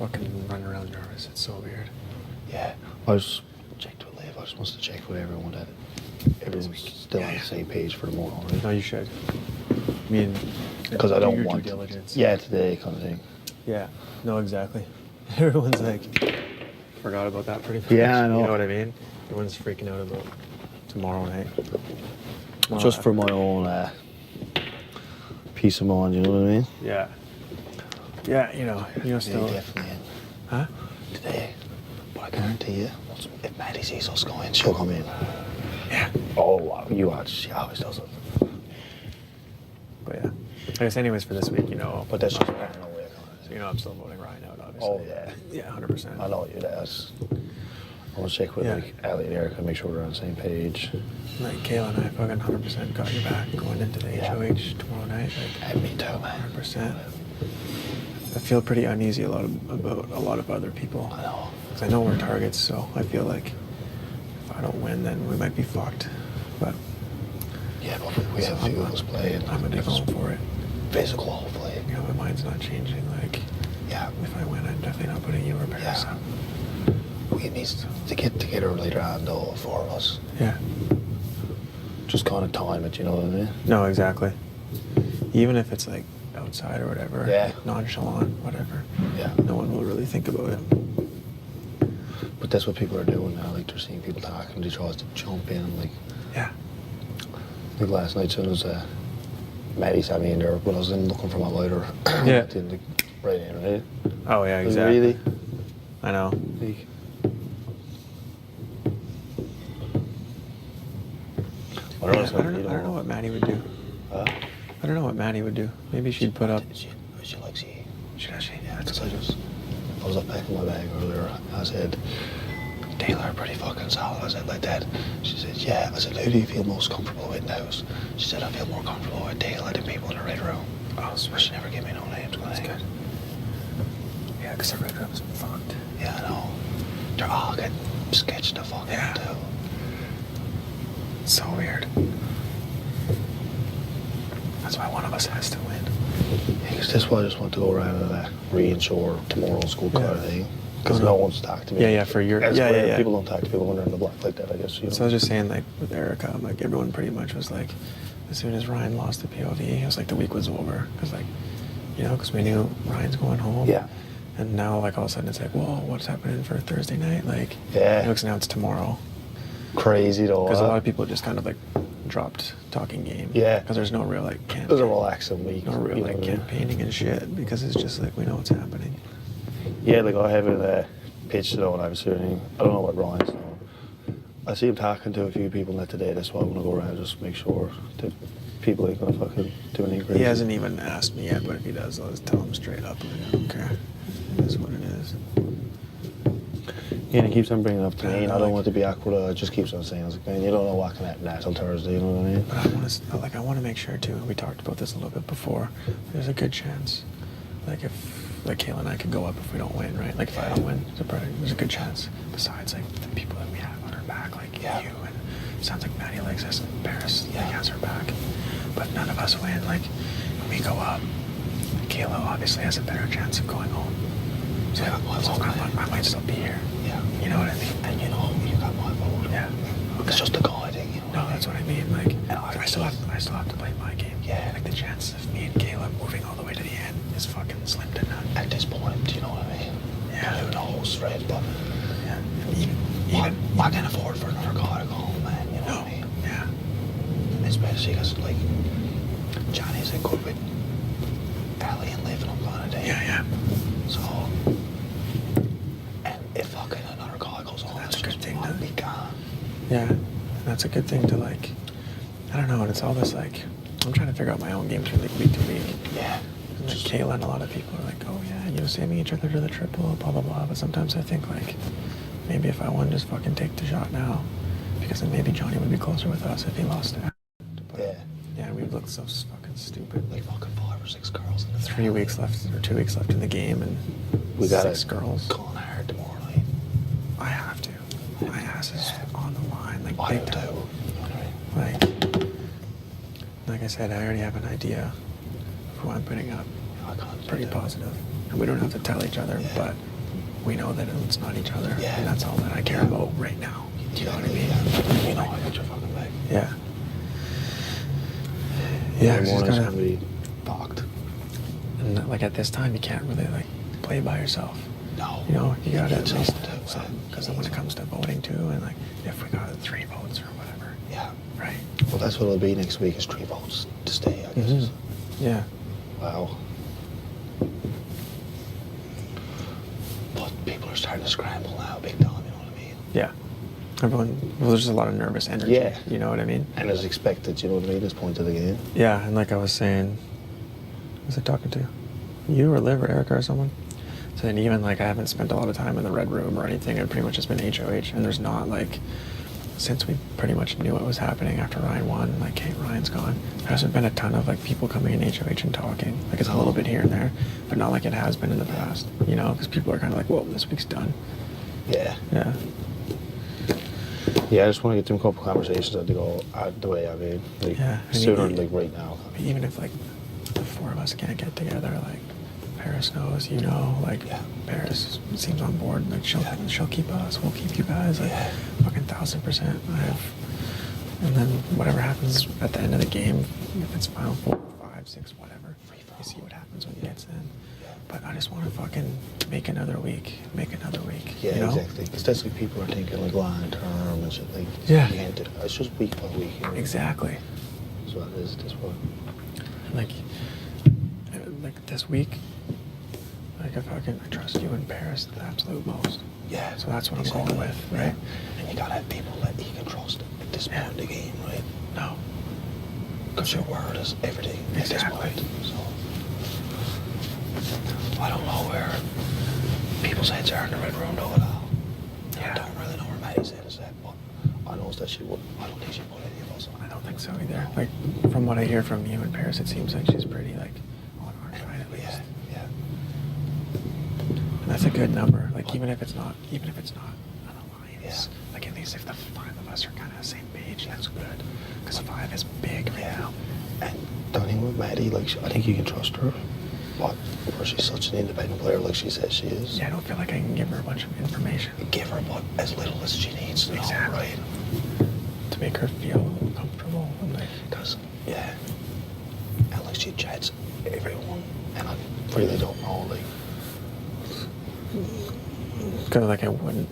fucking running around nervous. It's so weird. Yeah. I was checked with Liv. I just wanted to check with everyone that everyone's still on the same page for tomorrow, right? No, you should. I mean, Because I do don't your want due diligence. Yeah, today kind of thing. Yeah. No, exactly. Everyone's like, forgot about that pretty much. Yeah, I know. You know what I mean? Everyone's freaking out about tomorrow night. Just for my own peace of mind, you know what I mean? Yeah. Yeah, you know still. Today, definitely. Huh? Today. But I guarantee you, if Maddie sees us go in, she'll come in. Yeah. Oh, wow. You watch. She always does it. But yeah. I guess anyways for this week, But that's just paranoia. so I'm still voting Ryan out, obviously. Oh, yeah. Yeah, 100%. I know you that's. I want to check with like Ellie and Erica, make sure we're on the same page. Like Kayla and I fucking 100% got your back going into the HOH tomorrow night. Like, And me too, man. 100%. I feel pretty uneasy about a lot of other people. I know. Because I know we're targets, so I feel like if I don't win, then we might be fucked. But Yeah, but we have a few of us playing. I'm gonna be going for it. Physical hopefully. My mind's not changing. Like, Yeah. if I win, I'm definitely not putting you or Paris Yeah. up. We need to get together later on though, all four of us. Yeah. Just kind of time it, you know what I mean? No, exactly. Even if it's like outside or whatever, Yeah. like nonchalant, whatever. Yeah. No one will really think about it. But that's what people are doing now. Like they're seeing people talking, they try to jump in. Like Yeah. last night, as soon as Maddie sat me in there when I was in looking for my lighter. Yeah. Right in, right? Oh yeah, Like, exactly. really? I know. Like, I don't know what Maddie would do. Huh? I don't know what Maddie would do. Maybe she'd put up. She likes you. Should she? Yeah, because I was up packing my bag earlier. I said, Taylor, pretty fucking solid. I said like that. She said, yeah. I said, who do you feel most comfortable with in the house? She said, I feel more comfortable with Taylor than people in the red room. Oh, But she never gave me no names. That's good. Yeah, because the red room's fucked. Yeah, I know. They're all getting sketched the fuck Yeah. out too. It's so weird. That's why one of us has to win. Yeah, because that's why I just want to go around and reinsure tomorrow's school card thing. Because no one's talked to me. Yeah, for your... That's Yeah. where people don't talk to people when they're in the block like that, I guess. You know? So I was just saying, like, with Erica, like, everyone pretty much was like, as soon as Ryan lost the POV, it was like the week was over. Because, like, because we knew Ryan's going home. Yeah. And now, like, all of a sudden it's like, whoa, what's happening for Thursday night? Like, Yeah. Because now it's tomorrow. Crazy though. Because a lot of people just kind of, like, dropped talking game. Yeah. Because there's no real, like, It was a relaxing week. no real, you know like, what I mean? campaigning and shit. Because it's just like, we know what's happening. Yeah, like I haven't pitched it on, obviously. I don't know what Ryan's doing. I see him talking to a few people net today. That's why I want to go around and just make sure that people ain't gonna fucking do anything crazy. He hasn't even asked me yet, but if he does, I'll just tell him straight up. Like, I don't care. It is what it is. Yeah, and he keeps on bringing it up to me, and I don't like- want it to be awkward. I just keeps on saying, I was like, man, you don't know what can happen until Thursday. You know what I mean? But I want to make sure too. We talked about this a little bit before. There's a good chance, like Kayla and I could go up if we don't win, right? Like if I don't win, there's a good chance. Besides, like the people that we have on our back, like you, and it sounds like Maddie likes us, and Paris has her back. But none of us win. Like when we go up, Kayla obviously has a better chance of going home. So I might still be here. Yeah. You know what I mean? And you got my vote. Yeah. It's just a guy thing, you know. No, that's what I mean. Like, And I still have to play my game. Yeah. Like the chance of me and Kayla moving all the way to the end is fucking slim to none. At this point, you know what I mean? Yeah. Who knows, right? But Yeah. Even I can't afford for another guy to go home, man. You know what I mean? Yeah. Especially because, like, Johnny's in good with Ellie and living on kind of day. Yeah. So, and if fucking another guy goes home, That's it's a good just thing, one though. week gone. Yeah. And that's a good thing to like. I don't know. And it's all this like. I'm trying to figure out my own games from like week to week. Yeah. And like Kayla and a lot of people are like, oh yeah, saving each other to the triple, blah blah blah. But sometimes I think like, maybe if I won, just fucking take the shot now, because then maybe Johnny would be closer with us if he lost it. Yeah. Yeah, we'd look so fucking stupid. Like fucking 5 or 6 girls in the 3 weeks left or 2 weeks left in the game, and We got 6 girls. Going hard tomorrow night. I have to. My ass is on the line, like I big do time. too. Like I said, I already have an idea of who I'm putting up. I can't do pretty that. positive. And we don't have to tell each other, Yeah. but we know that it's not each other. Yeah. And that's all that I care Yeah. about right now. Do you know what I mean? Yeah. You know, I got your fucking back. Yeah. Yeah, Tomorrow 'cause morning's it's gonna gonna, be fucked. and like at this time, you can't really like play by yourself. No. You know, you gotta need at least someone to, some, because you when need it comes to voting too, and like if we got 3 votes or whatever, Yeah. right? Well, that's what it'll be next week, is 3 votes to stay, I guess. Mhm. Yeah. Wow. But people are starting to scramble now, big time, you know what I mean? Yeah. Everyone, well, there's just a lot of nervous energy. Yeah. You know what I mean? And as expected, you know what I mean, this point of the game. Yeah, and like I was saying, was I talking to you or Liv or Erica or someone? Saying even like I haven't spent a lot of time in the red room or anything. It pretty much has been HOH, and there's not like, since we pretty much knew what was happening after Ryan won, like Kate Ryan's gone, there hasn't been a ton of like people coming in HOH and talking. Like it's a little bit here and there, but not like it has been in the past. You know, because people are kind of like, well, this week's done. Yeah. Yeah. Yeah, I just want to get them a couple conversations that to go the way I mean. Like, Yeah, and sooner, you- like right now. Even if like the 4 of us can't get together, like Paris knows, you know, like Yeah. Paris seems on board. Like Yeah. she'll keep us, we'll keep you guys. Like Yeah. fucking 1000%. And then whatever happens at the end of the game, if it's final 4, 5, 6, whatever, you see what happens when it gets in. Yeah. But I just want to fucking make another week. Yeah, you know? exactly. Because that's like people are thinking like long term and shit. Like, Yeah. you can't do, it's just week by week. You know? Exactly. That's what it is at this point. Like this week, like if I trust you in Paris the absolute most. Yeah. So that's what I'm going with, right? And you gotta have people that you can trust at this point in the game, right? No. Because your word is everything Exactly. at this point. So I don't know where people's heads are in the red room though at all. Yeah. I don't really know where Maddie's head is at, but I know that she would. I don't think she put any of us on. I don't think so either. Like from what I hear from you in Paris, it seems like she's pretty like on our side at least. Yeah, yeah. And that's a good number. Like even if it's not an alliance, like at least if the 5 of us are kind of the same page, that's good. Because 5 is big right Yeah. now. And don't even with Maddie, like I think you can trust her. But where she's such an independent player, like she says she is. Yeah, I don't feel like I can give her a bunch of information Give her but as little as she needs to know, Exactly. right? to make her feel comfortable and like. Because yeah, and like she chats everyone, and I really don't know, like. Because like I wouldn't.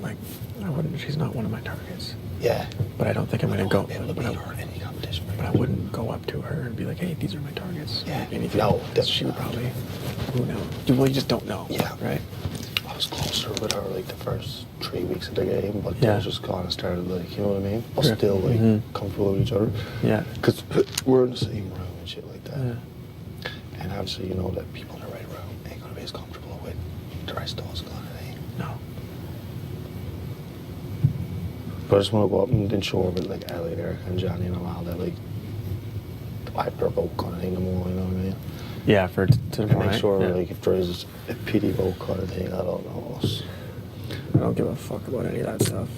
She's not one of my targets. Yeah. But I don't think I'm I gonna don't go. want to be able to but beat I- her in any competition. But I wouldn't go up to her and be like, hey, these are my targets. Yeah. Like anything. No, She would definitely probably, who knows? Well, you just don't know. Yeah. Right? I was closer with her like the first 3 weeks of the game, but Yeah. then just kind of started like, you know what I mean? But Yeah. still like Mhm. comfortable with each other. Yeah. Because we're in the same room and shit like that. Yeah. And obviously you know that people in the right room ain't gonna be as comfortable with the rest of us, kind of thing. No. But I just want to go up and ensure with like Ellie there and Johnny and all that, like, I provoke kind of thing the more, you know what I mean? Yeah, for to And make right? sure Yeah. like if there is a pity vote kind of thing, I don't know. I don't give a fuck about any of that stuff.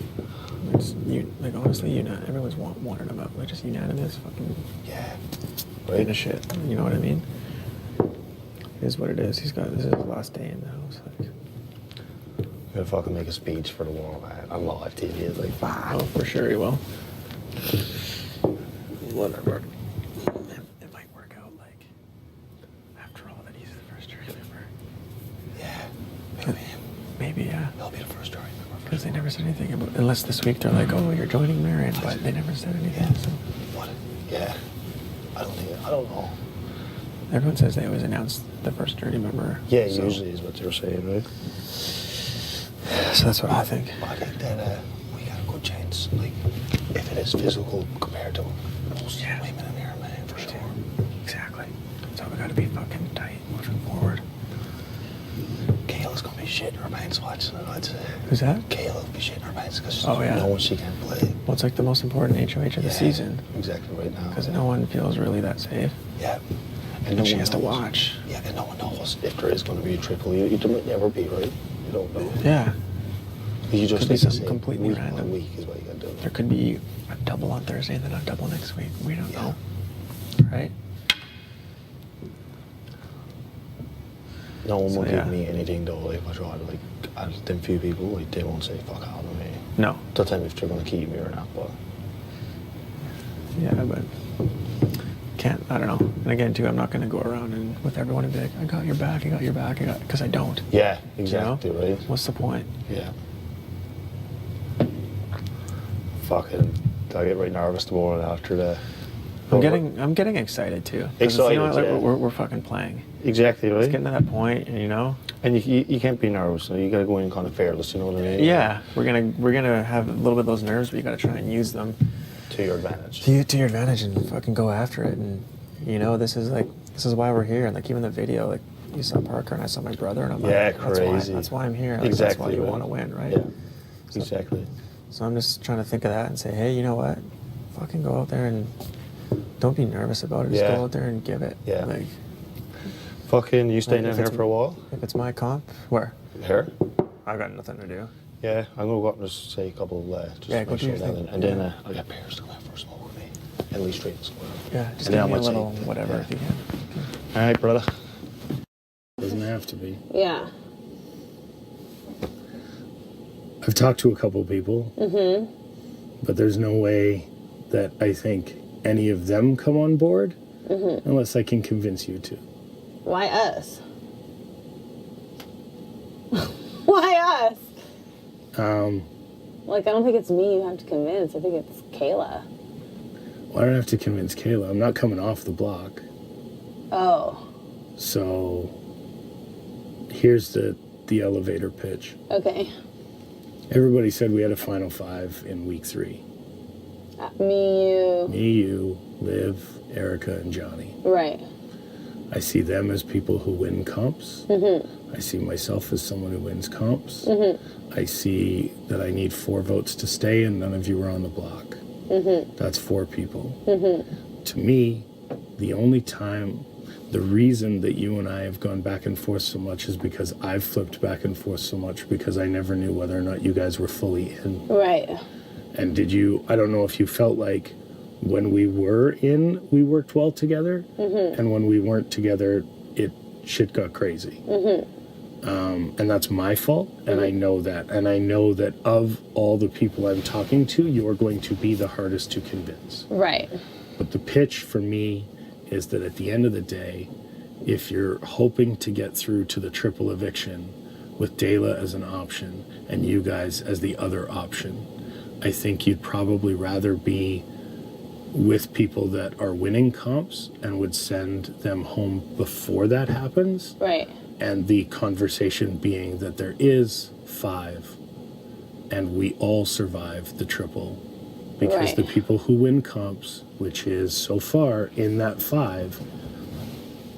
Like honestly, everyone's wanted about like just unanimous fucking Yeah. right of shit. You know what I mean? It is what it is. This is his last day in the house. Like, I'm gonna fucking make a speech for the world, man. On live TV. It's like, fuck. oh, for sure he will. Whatever. It might work out like after all that he's the first jury member. Yeah. Maybe. Maybe yeah. He'll be the first jury member. Because they never said anything about. Unless this week they're like, oh, you're joining Marion, but they never said anything. So What? Yeah. I don't know. everyone says they always announce the first jury member. Yeah, so, usually is what you're saying, right? So that's what I think. I think that we got a good chance. Like, if it is physical compared to most Yeah. women in here, man, for sure. Exactly. So we got to be fucking tight moving forward. Kayla's gonna be shitting her pants watching it, I'd say. Who's that? Kayla will be shitting her pants because Oh, yeah. no one she can't play. Well, it's like the most important HOH of the Yeah, season Exactly right now. because no one feels really that safe. Yeah. And she one has to knows. watch. Yeah, and no one knows if there is going to be a triple. You might never be, right? You don't know. Yeah. You just Could be need to something say completely week by random. week is what you got to do. There could be a double on Thursday and then a double next week. We don't Yeah. know. Right? No one will So, yeah. give me anything though. If I try to like, them few people, like they won't say fuck out of me. No. They'll tell me if they're gonna keep me or not, but Yeah, but can't. I don't know. And again, too, I'm not going to go around and with everyone and be like, I got your back, I got your back, because I don't. yeah, exactly, You know? right? What's the point? Yeah. Fucking, I get right nervous tomorrow after the. I'm getting excited too. 'Cause it's, Excited, you know, like, yeah. we're fucking playing. Exactly, It's right? getting to that point, and you know. And you can't be nervous. You gotta go in kind of fearless. You know what I mean? Yeah, we're gonna have a little bit of those nerves, but you got to try and use them To your advantage. to your advantage and fucking go after it. And you know, this is why we're here. And like even the video, like you saw Parker and I saw my brother, and I'm Yeah, like, crazy. That's why I'm here. Like, Exactly. That's why you right. want to win, right? Yeah. So- Exactly. So I'm just trying to think of that and say, hey, you know what? Fucking go out there and don't be nervous about it. Just Yeah. go out there and give it. Yeah. Like, Fucking, you staying Like, in if here for a while? if it's my comp, where? Here? I've got nothing to do. Yeah, I'm gonna go up and just say a couple of just Yeah, go make do sure your then, thing. and then Yeah. I'll get Pearce to go out for a smoke with me. At Lee Street Square. Yeah, just And then give I me a might say- little whatever yeah. if you can. All right, brother. Doesn't have to be. Yeah. I've talked to a couple people, but there's no way that I think any of them come on board unless I can convince you to. Why us? Why us? Like, I don't think it's me you have to convince. I think it's Kayla. Well, I don't have to convince Kayla. I'm not coming off the block. Oh, So here's the elevator pitch. okay. Everybody said we had a final five in week 3. Me, you. Me, you, Liv, Erica, and Johnny. Right. I see them as people who win comps. I see myself as someone who wins comps. I see that I need 4 votes to stay and none of you are on the block. That's 4 people. To me, the reason that you and I have gone back and forth so much is because I've flipped back and forth so much because I never knew whether or not you guys were fully in. Right. And I don't know if you felt like when we were in, we worked well together, and when we weren't together, shit got crazy. And that's my fault, and I know that. And I know that of all the people I'm talking to, you're going to be the hardest to convince. Right. But the pitch for me is that at the end of the day, if you're hoping to get through to the triple eviction with Dela as an option and you guys as the other option, I think you'd probably rather be with people that are winning comps and would send them home before that happens. Right. And the conversation being that there is 5 and we all survive the triple. Because Right. the people who win comps, which is so far in that 5,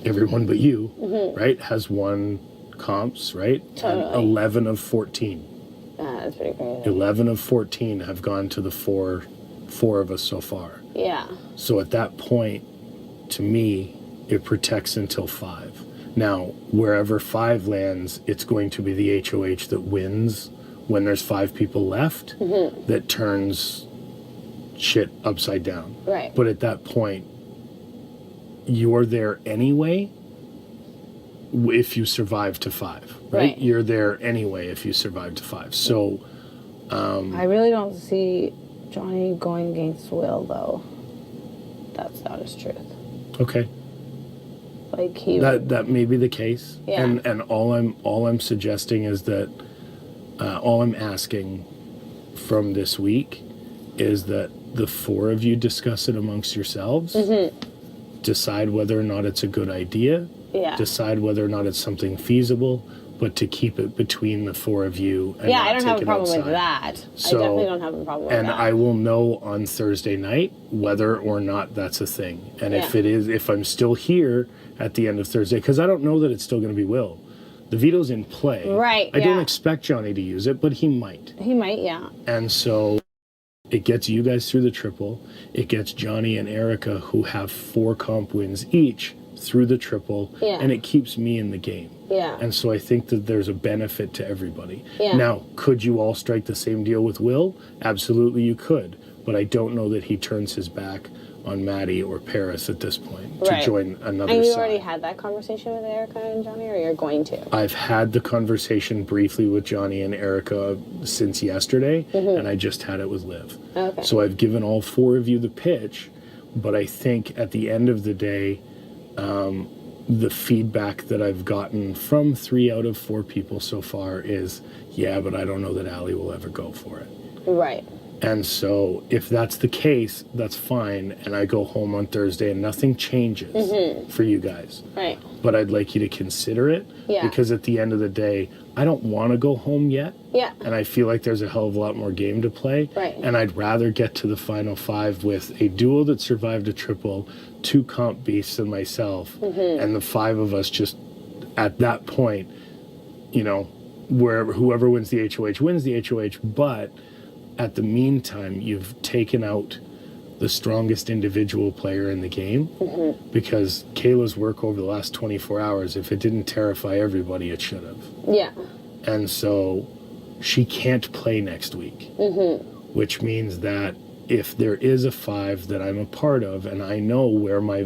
everyone but you, right, has won comps, right? Totally. And 11 of 14. That's pretty crazy. 11 of 14 have gone to the four of us so far. Yeah. So at that point, to me, it protects until 5. Now, wherever 5 lands, it's going to be the HOH that wins when there's 5 people left that turns shit upside down. Right. But at that point, you're there anyway if you survive to 5, right? Right. You're there anyway if you survive to 5. So I really don't see Johnny going against Will, though. That's not his truth. okay. Like, he... That may be the case. Yeah. And all I'm suggesting is that all I'm asking from this week is that the 4 of you discuss it amongst yourselves. Decide whether or not it's a good idea. Yeah. Decide whether or not it's something feasible, but to keep it between the 4 of you and Yeah, not I don't take have a it problem with outside. that. So- I definitely don't have a problem with And that. I will know on Thursday night whether or not that's a thing. And if Yeah. it is, if I'm still here at the end of Thursday, because I don't know that it's still going to be Will. The veto's in play. Right, I don't yeah. expect Johnny to use it, but he might. He might, yeah. And so it gets you guys through the triple. It gets Johnny and Erica, who have 4 comp wins each, through the triple. Yeah. And it keeps me in the game. Yeah. And so I think that there's a benefit to everybody. Yeah. Now, could you all strike the same deal with Will? Absolutely you could. But I don't know that he turns his back on Maddie or Paris at this point Right. to join another And you side. already had that conversation with Erica and Johnny, or you're going to? I've had the conversation briefly with Johnny and Erica since yesterday, and I just had it with Liv. Okay. So I've given all 4 of you the pitch, but I think at the end of the day, the feedback that I've gotten from 3 out of 4 people so far is, yeah, but I don't know that Allie will ever go for it. Right. And so if that's the case, that's fine, and I go home on Thursday and nothing changes for you guys. Right. But I'd like you to consider it, Yeah. because at the end of the day, I don't want to go home yet. Yeah. And I feel like there's a hell of a lot more game to play. Right. And I'd rather get to the final 5 with a duo that survived a triple, 2 comp beasts and myself, and the 5 of us just at that point, you know, wherever whoever wins the HOH wins the HOH. But at the meantime, you've taken out the strongest individual player in the game, because Kayla's work over the last 24 hours, if it didn't terrify everybody, it should have. Yeah. And so she can't play next week, which means that if there is a 5 that I'm a part of, and I know where my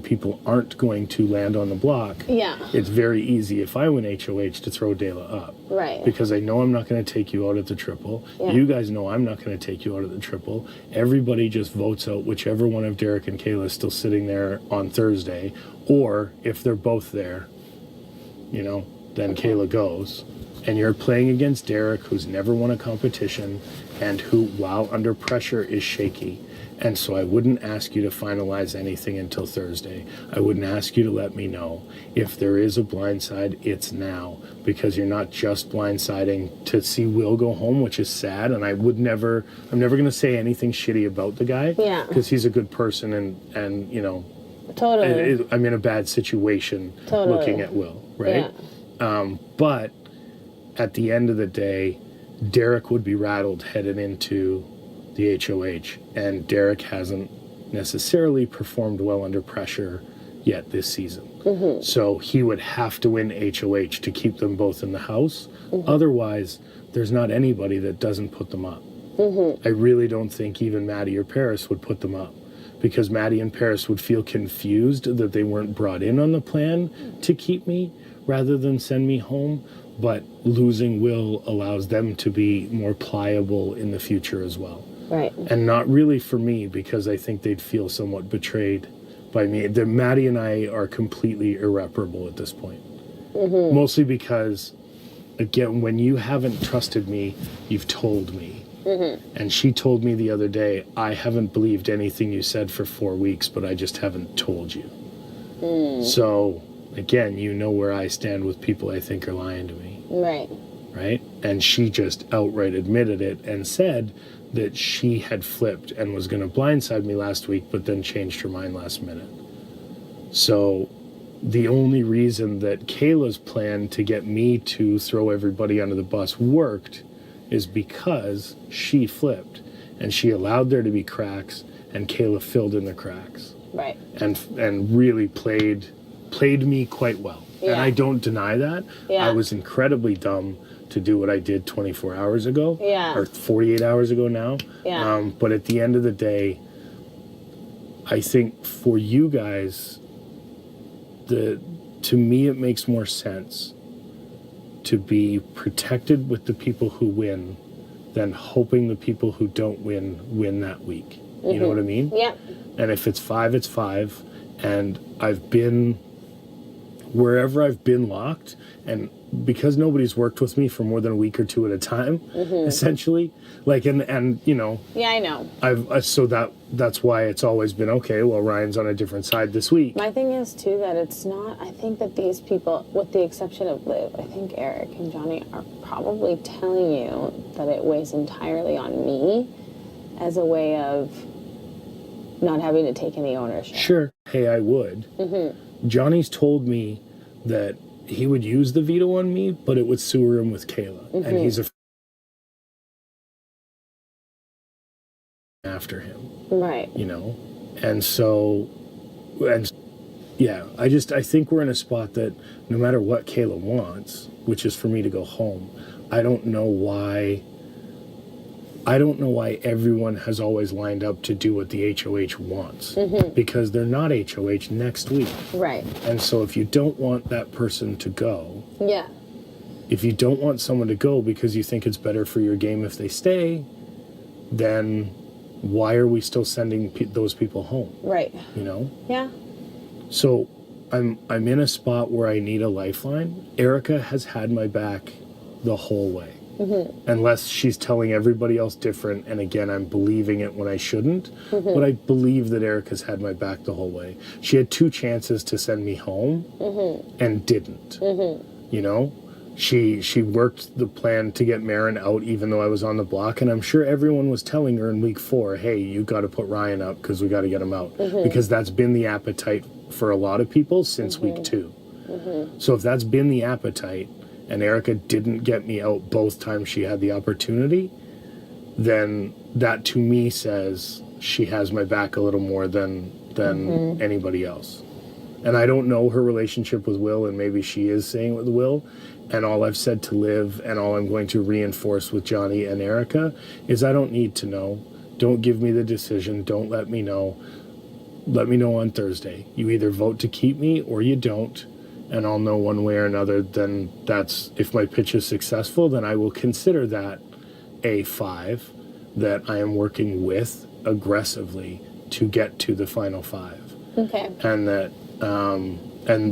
people aren't going to land on the block, Yeah. it's very easy if I win HOH to throw Dela up. Right. Because I know I'm not going to take you out at the triple. Yeah. You guys know I'm not going to take you out at the triple. Everybody just votes out whichever one of Derek and Kayla is still sitting there on Thursday. Or if they're both there, you know, then Kayla goes. And you're playing against Derek, who's never won a competition and who, while under pressure, is shaky. And so I wouldn't ask you to finalize anything until Thursday. I wouldn't ask you to let me know. If there is a blindside, it's now, because you're not just blindsiding to see Will go home, which is sad. And I'm never going to say anything shitty about the guy, Yeah. because he's a good person, and you know, Totally. I'm in a bad situation Totally. looking at Will, right? Yeah. But at the end of the day, Derek would be rattled headed into the HOH, and Derek hasn't necessarily performed well under pressure yet this season. So he would have to win HOH to keep them both in the house. Otherwise, there's not anybody that doesn't put them up. I really don't think even Maddie or Paris would put them up, because Maddie and Paris would feel confused that they weren't brought in on the plan to keep me rather than send me home. But losing Will allows them to be more pliable in the future as well. Right. And not really for me, because I think they'd feel somewhat betrayed by me. Maddie and I are completely irreparable at this point. Mostly because, again, when you haven't trusted me, you've told me. And she told me the other day, I haven't believed anything you said for 4 weeks, but I just haven't told you. So, again, you know where I stand with people I think are lying to me. Right. Right? And she just outright admitted it and said that she had flipped and was going to blindside me last week, but then changed her mind last minute. So the only reason that Kayla's plan to get me to throw everybody under the bus worked is because she flipped, and she allowed there to be cracks, and Kayla filled in the cracks Right. and really played me quite well. And Yeah. I don't deny that. Yeah. I was incredibly dumb to do what I did 24 hours ago, Yeah. or 48 hours ago now. Yeah. But at the end of the day, I think for you guys, to me, it makes more sense to be protected with the people who win than hoping the people who don't win that week. You know what I mean? Yeah. And if it's 5, it's 5. And I've been wherever I've been locked, and because nobody's worked with me for more than a week or 2 at a time, essentially, like, and you know, Yeah, I know. so that's why it's always been okay. Well, Ryan's on a different side this week. My thing is too that it's not. I think that these people, with the exception of Liv, I think Eric and Johnny are probably telling you that it weighs entirely on me as a way of not having to take any ownership. Sure. Hey, I would. Johnny's told me that he would use the veto on me, but it would sewer him with Kayla, and he's after him. Right. You know, and so, and yeah, I think we're in a spot that no matter what Kayla wants, which is for me to go home, I don't know why I don't know why everyone has always lined up to do what the HOH wants, because they're not HOH next week. Right. And so if you don't want that person to go, Yeah. if you don't want someone to go because you think it's better for your game if they stay, then why are we still sending those people home? Right. You know? Yeah. So I'm in a spot where I need a lifeline. Erica has had my back the whole way. Unless she's telling everybody else different, and again, I'm believing it when I shouldn't. But I believe that Erica's had my back the whole way. She had 2 chances to send me home and didn't. You know? She worked the plan to get Marin out even though I was on the block, and I'm sure everyone was telling her in week 4, hey, you got to put Ryan up because we got to get him out. Because that's been the appetite for a lot of people since week 2. So if that's been the appetite, and Erica didn't get me out both times she had the opportunity, then that to me says she has my back a little more than anybody else. And I don't know her relationship with Will, and maybe she is saying it with Will. And all I've said to Liv, and all I'm going to reinforce with Johnny and Erica, is I don't need to know. Don't give me the decision. Don't let me know. Let me know on Thursday. You either vote to keep me or you don't. And I'll know one way or another. Then that's, if my pitch is successful, then I will consider that a 5 that I am working with aggressively to get to the final 5. Okay. And that,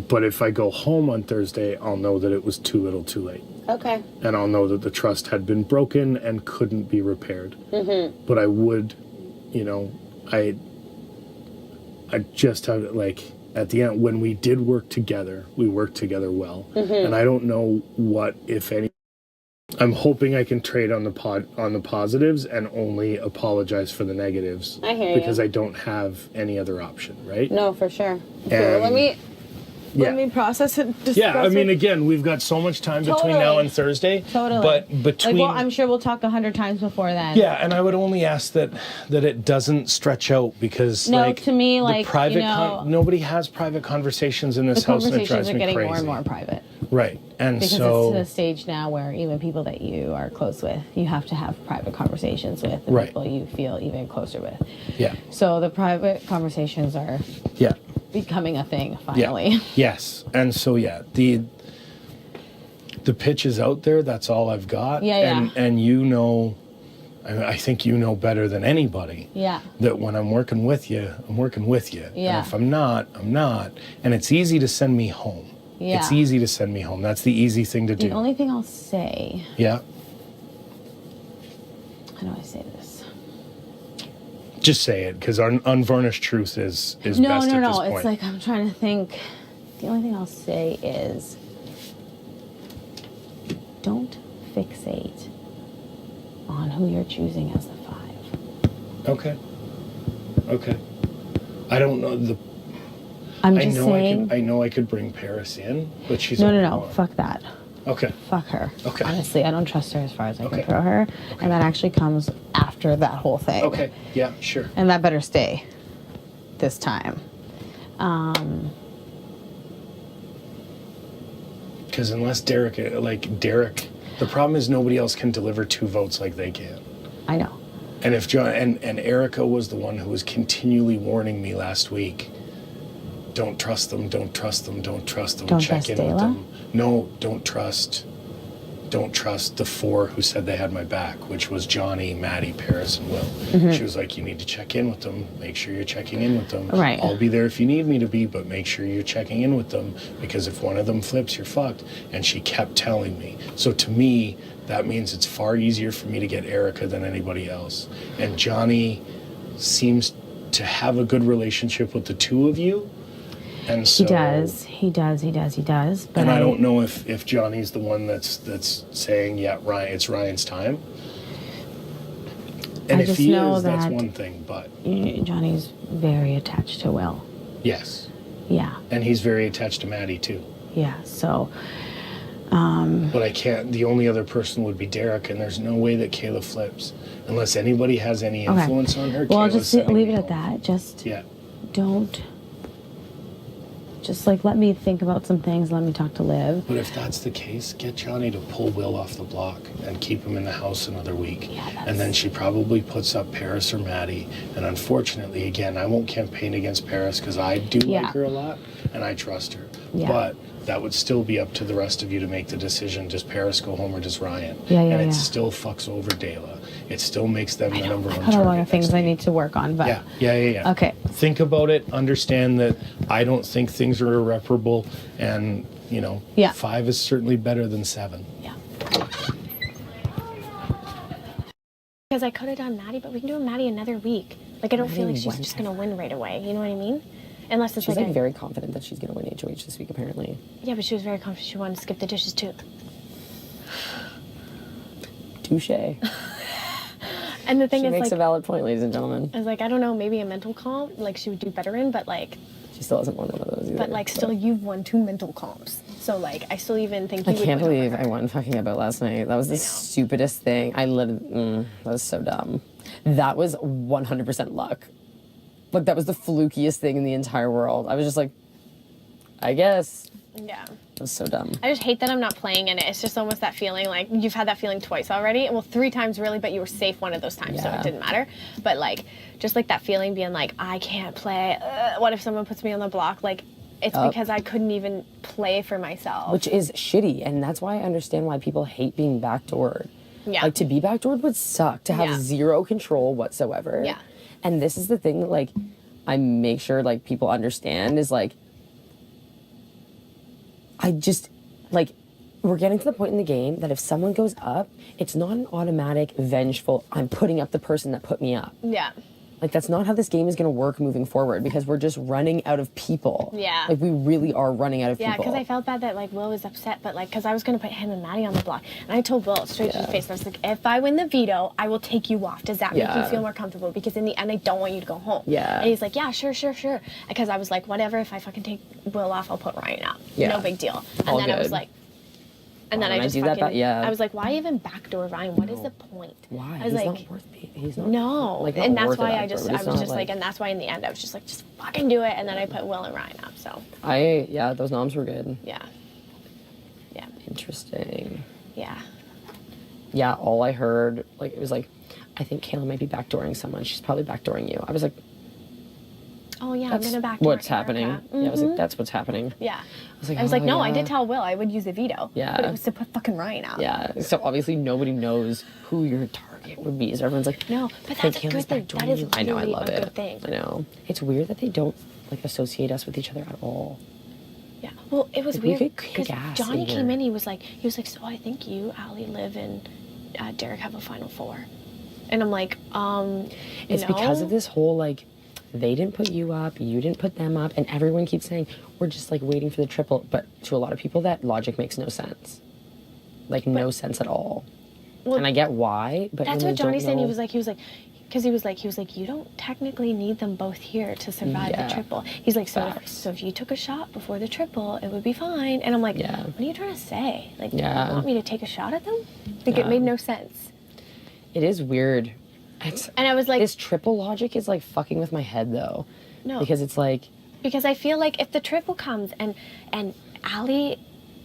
but if I go home on Thursday, I'll know that it was too little too late. Okay. And I'll know that the trust had been broken and couldn't be repaired. But I would, you know, I just have, like, at the end, when we did work together, we worked together well. And I don't know what, if any, I'm hoping I can trade on the positives and only apologize for the negatives. I hear because you. I don't have any other option, right? No, for sure. Okay, well, let me process and discuss Yeah, I mean, it. again, we've got so much time between Totally. now and Thursday. Totally. But between... Like, well, I'm sure we'll talk 100 times before then. Yeah, and I would only ask that it doesn't stretch out, because No, like, to me, the like, private you know, nobody has private conversations in this the house, and it conversations drives are me getting crazy. more and more private. Right, and Because so it's to the stage now where even people that you are close with, you have to have private conversations with the Right. people you feel even closer with. yeah, So the private conversations are yeah, becoming a thing yeah, finally. yes, and so yeah, the pitch is out there. That's all I've got. Yeah. And you know, I think you know better than anybody. Yeah. That when I'm working with you, I'm working with you. Yeah. And if I'm not, I'm not. And it's easy to send me home. Yeah. It's easy to send me home. That's the easy thing to do. The only thing I'll say, Yeah. how do I say this? Just say it, because our unvarnished truth is No, best no, at this no. point. It's like I'm trying to think. The only thing I'll say is don't fixate on who you're choosing as the 5. Okay. I don't know I'm I just know saying. I know I could bring Paris in, but she's No, only no. one. Fuck that. Okay. Fuck her. Okay. Honestly, I don't trust her as far as I Okay. can throw her. And that actually comes after that whole thing. Okay. Yeah, sure. And that better stay this time. Because unless Derek, the problem is nobody else can deliver 2 votes like they can. I know. And if John and Erica was the one who was continually warning me last week, don't trust them, don't trust them, don't trust them, Don't check trust in with Dayla? them. No, don't trust the 4 who said they had my back, which was Johnny, Maddie, Paris, and Will. Mm-hmm. She was like, you need to check in with them. Make sure you're checking in with them. Right. I'll be there if you need me to be, but make sure you're checking in with them, because if one of them flips, you're fucked. And she kept telling me. So to me, that means it's far easier for me to get Erica than anybody else. And Johnny seems to have a good relationship with the 2 of you. And so, He does. But and I don't know if Johnny's the one that's saying, yeah, Ryan, it's Ryan's time. And I if just he know is, that's that- one thing. But Johnny's very attached to Will. yes, Yeah. and he's very attached to Maddie too. Yeah. So, But I can't. The only other person would be Derek, and there's no way that Kayla flips unless anybody has any okay. influence on her. Well, I'll Kayla's just sending leave me it at home. that. Just Yeah. don't just like, let me think about some things, let me talk to Liv. But if that's the case, get Johnny to pull Will off the block and keep him in the house another week. Yeah, and then she probably puts up Paris or Maddie. And unfortunately, again, I won't campaign against Paris because I do Yeah. like her a lot and I trust her. Yeah. But that would still be up to the rest of you to make the decision. Does Paris go home or does Ryan? Yeah, yeah, and it yeah. still fucks over Dayla. It still makes them the number one I've got a lot target of things next I week. need to work on, but Yeah. Okay. Think about it. Understand that I don't think things are irreparable, and you know, Yeah. 5 is certainly better than 7. Yeah. Because I could have done Maddie, but we can do Maddie another week. Like, I don't feel like she's just going to win right away. You know what I mean? Unless it's She's like, like very confident that she's gonna win HOH this week, apparently. yeah, but she was very confident she wanted to skip the dishes too. Touche. And the thing She is, makes like, a valid point, ladies and gentlemen. I was like, I don't know, maybe a mental comp, like she would do better in, but like, She still hasn't won one of those either. but like, still, you've won 2 mental comps. So like, I still even think you I would can't win over believe her. I won fucking about last night. That was the stupidest thing. I literally, that was so dumb. That was 100% luck. Like, that was the flukiest thing in the entire world. I was just like, I guess. Yeah. It was so dumb. I just hate that I'm not playing in it. It's just almost that feeling like you've had that feeling twice already. Well, 3 times really, but you were safe one of those times, so Yeah. it didn't matter. But like, just like that feeling being like, I can't play. What if someone puts me on the block? Like, it's because I couldn't even play for myself. Which is shitty, and that's why I understand why people hate being backdoored. Yeah. Like, to be backdoored would suck, to have Yeah. zero control whatsoever. Yeah. And this is the thing that, like, I make sure, like, people understand is, like, I just, like, we're getting to the point in the game that if someone goes up, it's not an automatic, vengeful, I'm putting up the person that put me up. Yeah. Like, that's not how this game is going to work moving forward because we're just running out of people. Yeah. Like, we really are running out of Yeah, people. because I felt bad that like Will was upset, but like because I was gonna put him and Maddie on the block, and I told Will straight to his Yeah. face, I was like, if I win the veto, I will take you off. Does that make you Yeah. feel more comfortable? Because in the end, I don't want you to go home. Yeah. And he's like, yeah, sure. Because I was like, whatever. If I fucking take Will off, I'll put Ryan out. Yeah. No big deal. And All then I was good. like. And then Why I don't I just do that, fucking, but yeah. I was like, why even backdoor Ryan? What is the point? Why? I was He's like, not worth being. He's not. no. Like, not and that's worth why it, I was but it's not, just like, and that's why in the end I was just like, just fucking do it. And then I put Will and Ryan up. So Yeah, those noms were good. yeah. Yeah. Interesting. Yeah. Yeah, all I heard, like, it was like, I think Kayla might be backdooring someone. She's probably backdooring you. I was like, Oh yeah, I'm that's gonna backdoor what's happening. Erica. Yeah, I was like, that's what's happening. Yeah. I was like, no, oh, I did yeah. tell Will I would use the veto. Yeah. But it was to put fucking Ryan out. Yeah, so obviously nobody knows who your target would be. So everyone's like, No, but I think that's a Kayla's good thing. backdooring That is you. I know, I really love a it. good thing. I know. It's weird that they don't, like, associate us with each other at all. Yeah. Well, it was Like, we weird could kick because ass Johnny in came here. in. He was like, so I think you, Allie, Liv, and Derek have a Final Four. And I'm like, It's because of this whole, like, they didn't put you up, you didn't put them up, and everyone keeps saying, we're just, like, waiting for the triple. But to a lot of people, that logic makes no sense. Like, no sense at all. Well, And I get why, but That's when what they don't Johnny's saying. know- He was like, you don't technically need them both here to survive Yeah. the triple. He's like, so Facts. if you took a shot before the triple, it would be fine. And I'm like, Yeah. what are you trying to say? Like, Yeah. you want me to take a shot at them? Like, it Yeah. made no sense. It is weird. It's, And I was like, this triple logic is, like, fucking with my head, though. no, Because it's like, because I feel like if the triple comes and Allie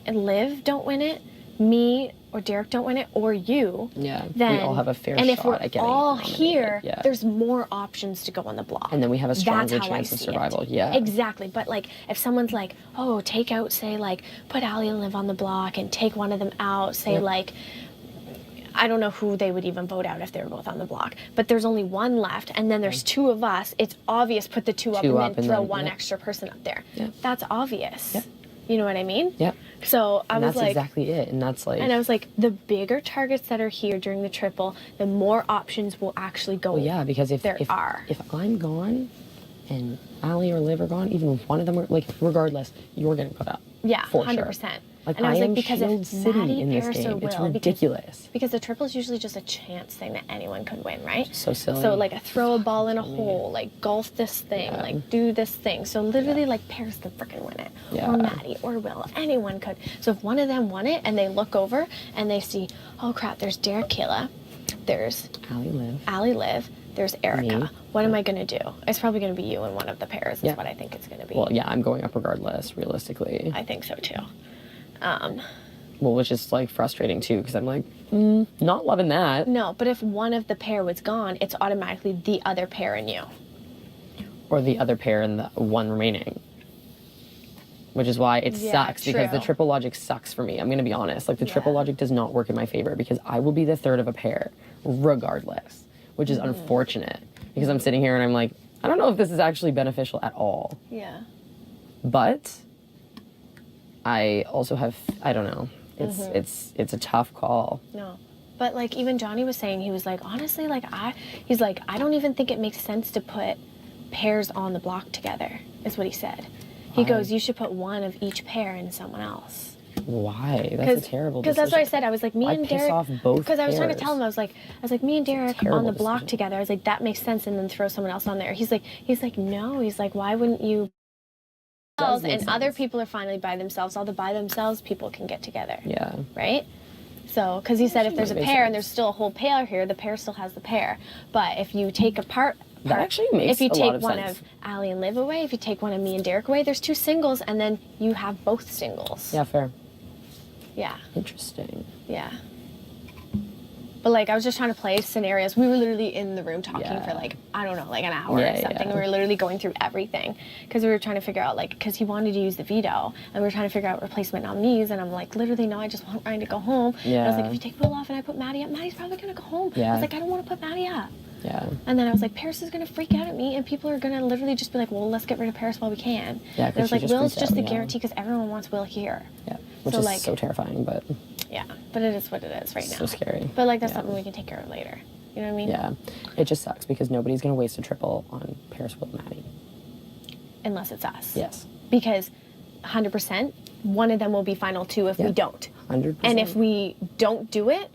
and Liv don't win it, me or Derek don't win it, or you, yeah, then we all have a fair and shot if we're at getting all nominated. here, Yeah. there's more options to go on the block. And then we have a That's stronger how I chance of see it. survival. Yeah. Exactly. But like if someone's like, oh, take out, say like put Allie and Liv on the block and take one of them out, say Yep. like I don't know who they would even vote out if they were both on the block. But there's only one left, and then there's 2 of us. It's obvious put the 2 up Two and up then and throw then- one yep. extra person up there. Yep. That's obvious. Yep. You know what I mean? Yep. So I And was that's like, exactly it. And that's like, and I was like, the bigger targets that are here during the triple, the more options will actually go. well, yeah, because if there are. if I'm gone and Ali or Liv are gone, even if one of them were, like, regardless, you're getting put up. Yeah, for 100%. Sure. Like, And I was like, am because Shield if City Maddie, in this Paris, or game. Will, It's because- ridiculous. Because the triple is usually just a chance thing that anyone could win, right? So silly. So like a throw a ball in a hole, like golf this thing, Yeah. like do this thing. So literally like Paris could freaking win it. Yeah. Or Maddie or Will. Anyone could. So if one of them won it and they look over and they see, oh crap, there's Derek Kayla, there's Ali, Liv. Allie Liv, there's Erica. Me. What am I going to do? It's probably going to be you in one of the pairs, is Yeah. what I think it's going to be. Well, yeah, I'm going up regardless, realistically. I think so too. Well, which is like frustrating too, because I'm like, not loving that. No, but if one of the pair was gone, it's automatically the other pair in you. Or the other pair and the one remaining. Which is why it Yeah, sucks, because the true. triple logic sucks for me. I'm going to be honest. Like, the triple Yeah. logic does not work in my favor, because I will be the third of a pair regardless, which is unfortunate, because I'm sitting here and I'm like, I don't know if this is actually beneficial at all. Yeah. But I also have, I don't know. It's a tough call. No. But like even Johnny was saying, he was like, honestly, like he's like, I don't even think it makes sense to put pairs on the block together, is what he said. He Why? goes, you should put one of each pair in someone else. Why? That's a terrible Because that's what I decision. said. I was like, me Why and piss Derek. off both Because I was trying to pairs? tell him, I was like, me and Derek on terrible the block decision. together. I was like, that makes sense, and then throw someone else on there. He's like, no. He's like, why wouldn't you? Does make And other sense. people are finally by themselves. All the by themselves people can get together. Yeah. Right? So, because he said if there's a makes pair and sense. there's still a whole pair here, the pair still has the pair. But if you take That actually makes if you a take lot of one sense. of Allie and Liv away, if you take one of me and Derek away, there's 2 singles, and then you have both singles. Yeah, fair. Yeah. Interesting. Yeah. But like, I was just trying to play scenarios. We were literally in the room talking Yeah. for like, I don't know, like an hour Yeah, or something. yeah. And we were literally going through everything because we were trying to figure out like, because he wanted to use the veto, and we were trying to figure out replacement nominees. And I'm like, literally, no, I just want Ryan to go home. And I was like, Yeah. if you take Will off and I put Maddie up, Maddie's probably gonna go home. I Yeah. was like, I don't want to put Maddie up. Yeah. And then I was like, Paris is gonna freak out at me, and people are gonna literally just be like, well, let's get rid of Paris while we can. Yeah, and I was 'cause she like, just Will's freaks just out, the yeah. guarantee because everyone wants Will here. Yeah. Which So, is like- so terrifying, but Yeah, but it is what it is right now. so scary. But like, that's Yeah. something we can take care of later. You know what I mean? Yeah. It just sucks because nobody's going to waste a triple on Paris, Will, and Maddie. Unless it's us. Yes. Because 100%, one of them will be final 2 if Yeah. we don't. 100%. And if we don't do it,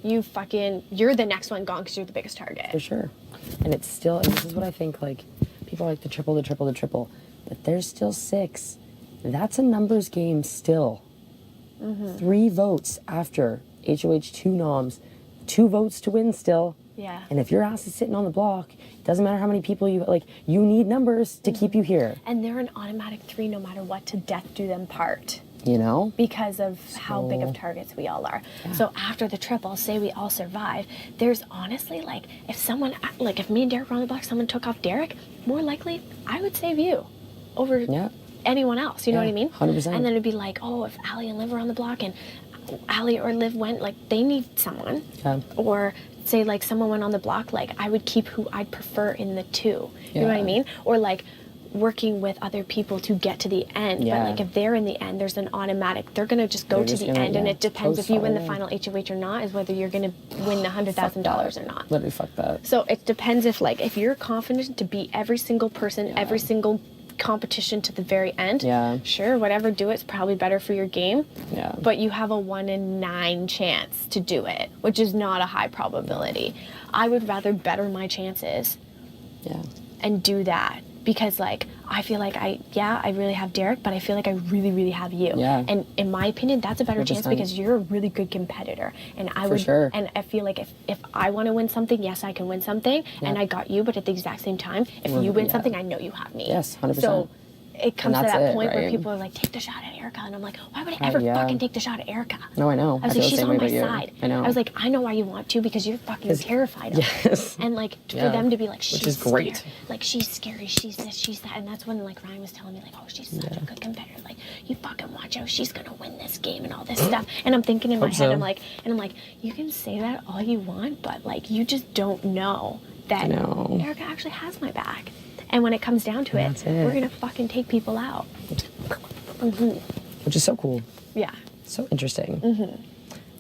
you're the next one gone because you're the biggest target. For sure. And it's still, and this is what I think, like, people are like the triple, but there's still 6. That's a numbers game still. 3 votes after HOH 2 noms, 2 votes to win still. Yeah. And if your ass is sitting on the block, it doesn't matter how many people you need numbers to keep you here, And they're an automatic 3 no matter what, to death do them part. you know? Because of how big of So- targets we all are. So after the triple, say we all survive, there's honestly like, if me and Derek were on the block, someone took off Derek, more likely I would save you over Yeah. anyone else. You know Yeah, what I mean? 100%. And then it'd be like, oh, if Allie and Liv were on the block and Allie or Liv went, like they need someone. Yeah. Or say like someone went on the block, like I would keep who I'd prefer in the 2. You know what I Yeah. mean? Or like working with other people to get to the end. Yeah. But like if they're in the end, there's an automatic, they're gonna just go They're to just the gonna, end, and yeah, it depends if you win the coast final HOH or not, is whether you're gonna win the $100,000 or not. Literally, fuck that. So it depends if you're confident to beat every single person, every single competition to the very end. Yeah. Sure, whatever, do it's probably better for your game. Yeah. But you have a 1 in 9 chance to do it, which is not a high probability. I would rather better my chances Yeah. and do that. Because like I feel like I really have Derek, but I feel like I really, really have you. Yeah. And in my opinion, that's a better Which is chance fine. because you're a really good competitor. And I would sure. and I feel like if I want to win something, yes, I can win something, and I got you, but at the exact same time, if you win yeah. something, I know you have me. Yes, 100%. So it comes to that's that it, point where right? people are like, take the shot at Erica, and I'm like, why would I ever yeah. fucking take the shot at Erica? No, I know. I was I like, feel the she's same on way my about you. side. I know. I was like, I know why you want to because you're fucking terrified of her. Yes. And like for Yeah. them to be like, she's Which is great. Scary. Like she's scary, she's this, she's that, and that's when like Ryan was telling me like, oh, she's such a good competitor. Like you fucking watch out, she's gonna win this game and all this stuff. And I'm thinking in my Hope head, so. I'm like, you can say that all you want, but like you just don't know that know. Erica actually has my back. And when it comes down to it, That's it. we're gonna fucking take people out. Which is so cool. Yeah. So interesting.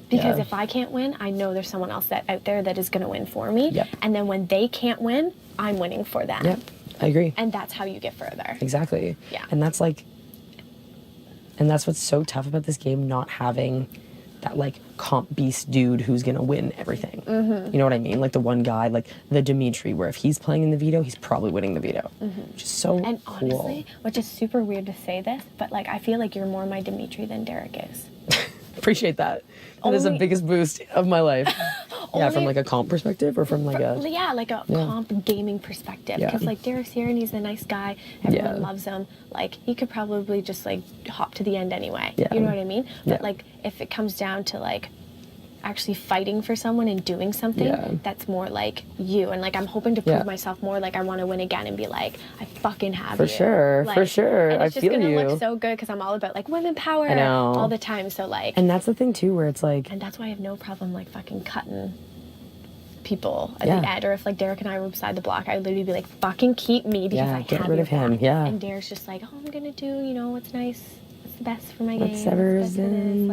Because Yeah. if I can't win, I know there's someone else that out there that is going to win for me. Yep. And then when they can't win, I'm winning for them. Yep. I agree. And that's how you get further. Exactly. Yeah. And that's what's so tough about this game, not having that like comp beast dude who's gonna win everything. Mm-hmm. You know what I mean? Like the one guy, like the Dimitri, where if he's playing in the veto, he's probably winning the veto. Which is so And cool. honestly, which is super weird to say this, but like I feel like you're more my Dimitri than Derek is. Appreciate that. That is the Only- biggest boost of my life. Yeah, from only- like a comp perspective or from like a. yeah, like a comp gaming perspective. Yeah. Because like Derek Searin, he's a nice guy. Everyone Yeah. loves him. Like he could probably just like hop to the end anyway. Yeah. You know what I mean? But Yeah. like if it comes down to like actually fighting for someone and doing something, Yeah. that's more like you. And like I'm hoping to prove Yeah. myself more. Like I want to win again and be like, I fucking have For you. sure, Like, for sure. And I it's just feel gonna you. look so good because I'm all about like women power I know. all the time. So like, And that's the thing too, where it's like, and that's why I have no problem like fucking cutting people at Yeah. the end. Or if like Derek and I were beside the block, I'd literally be like, fucking keep me because Yeah, I get have rid your of him, back. yeah. And Derek's just like, oh, I'm gonna do, you know, what's nice, what's the best for my game. Whatever's what's best for this,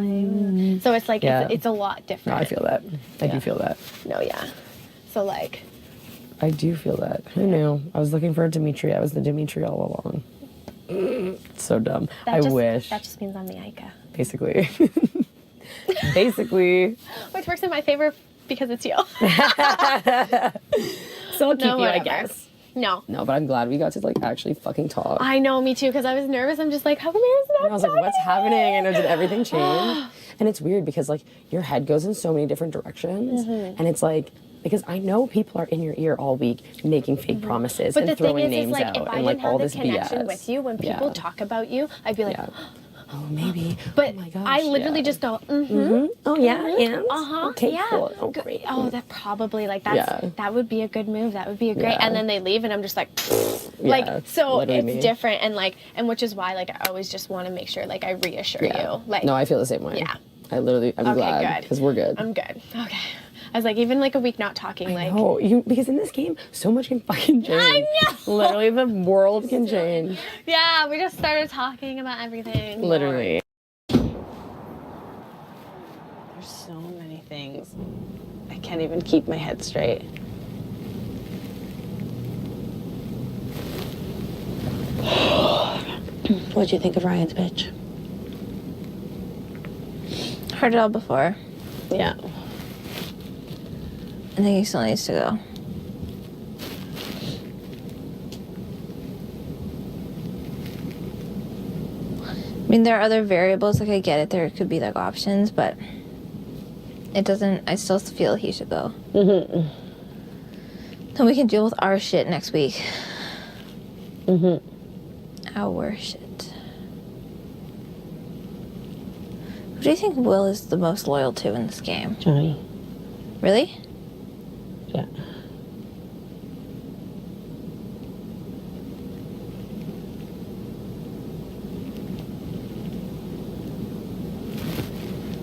like, so it's like Yeah. it's a lot no, different. I feel that. I Yeah. do feel that. No, yeah. So like, I do feel that. Who knew? I was looking for a Dimitri. I was the Dimitri all along. So dumb. that I just, wish. that just means I'm the Ica, Basically. Basically. which works in my favor because it's you. So I'll keep No, you, I whatever. guess. No. No, but I'm glad we got to like actually fucking talk. I know, me too, because I was nervous. I'm just like, how come Aaron's not And I was like, what's talking? happening? I know, did everything change? And it's weird because like your head goes in so many different directions. Mm-hmm. And it's like, because I know people are in your ear all week making fake promises But and the thing throwing is names like, out if I and like didn't all have this the connection BS. with you, when people Yeah. talk about you, I'd be like, Yeah. Oh, maybe. but oh my gosh, I literally yeah. just go, mm-hmm. Oh yeah, and Uh-huh. okay, yeah. cool. Oh, Good. great. Oh, that probably like that's Yeah. that would be a good move. That would be a great. Yeah. And then they leave, and I'm just like, Yeah, like so literally it's me. different, and like, and which is why like I always just want to make sure like I reassure Yeah. you. Like, No, I feel the same way. Yeah. I'm okay, glad good, because we're good. I'm good. Okay. I was like, even like a week not talking, like, Oh, because in this game, so much can fucking change. I know. Literally, the world can change. yeah, we just started talking about everything. more. Literally. There's so many things. I can't even keep my head straight. What'd you think of Ryan's bitch? Heard it all before. Yeah. I think he still needs to go. I mean, there are other variables, like I get it, there could be like options, but it doesn't, I still feel he should go. Mm-hmm. Then we can deal with our shit next week. Mm-hmm. Our shit. Who do you think Will is the most loyal to in this game? Johnny. Really? Yeah.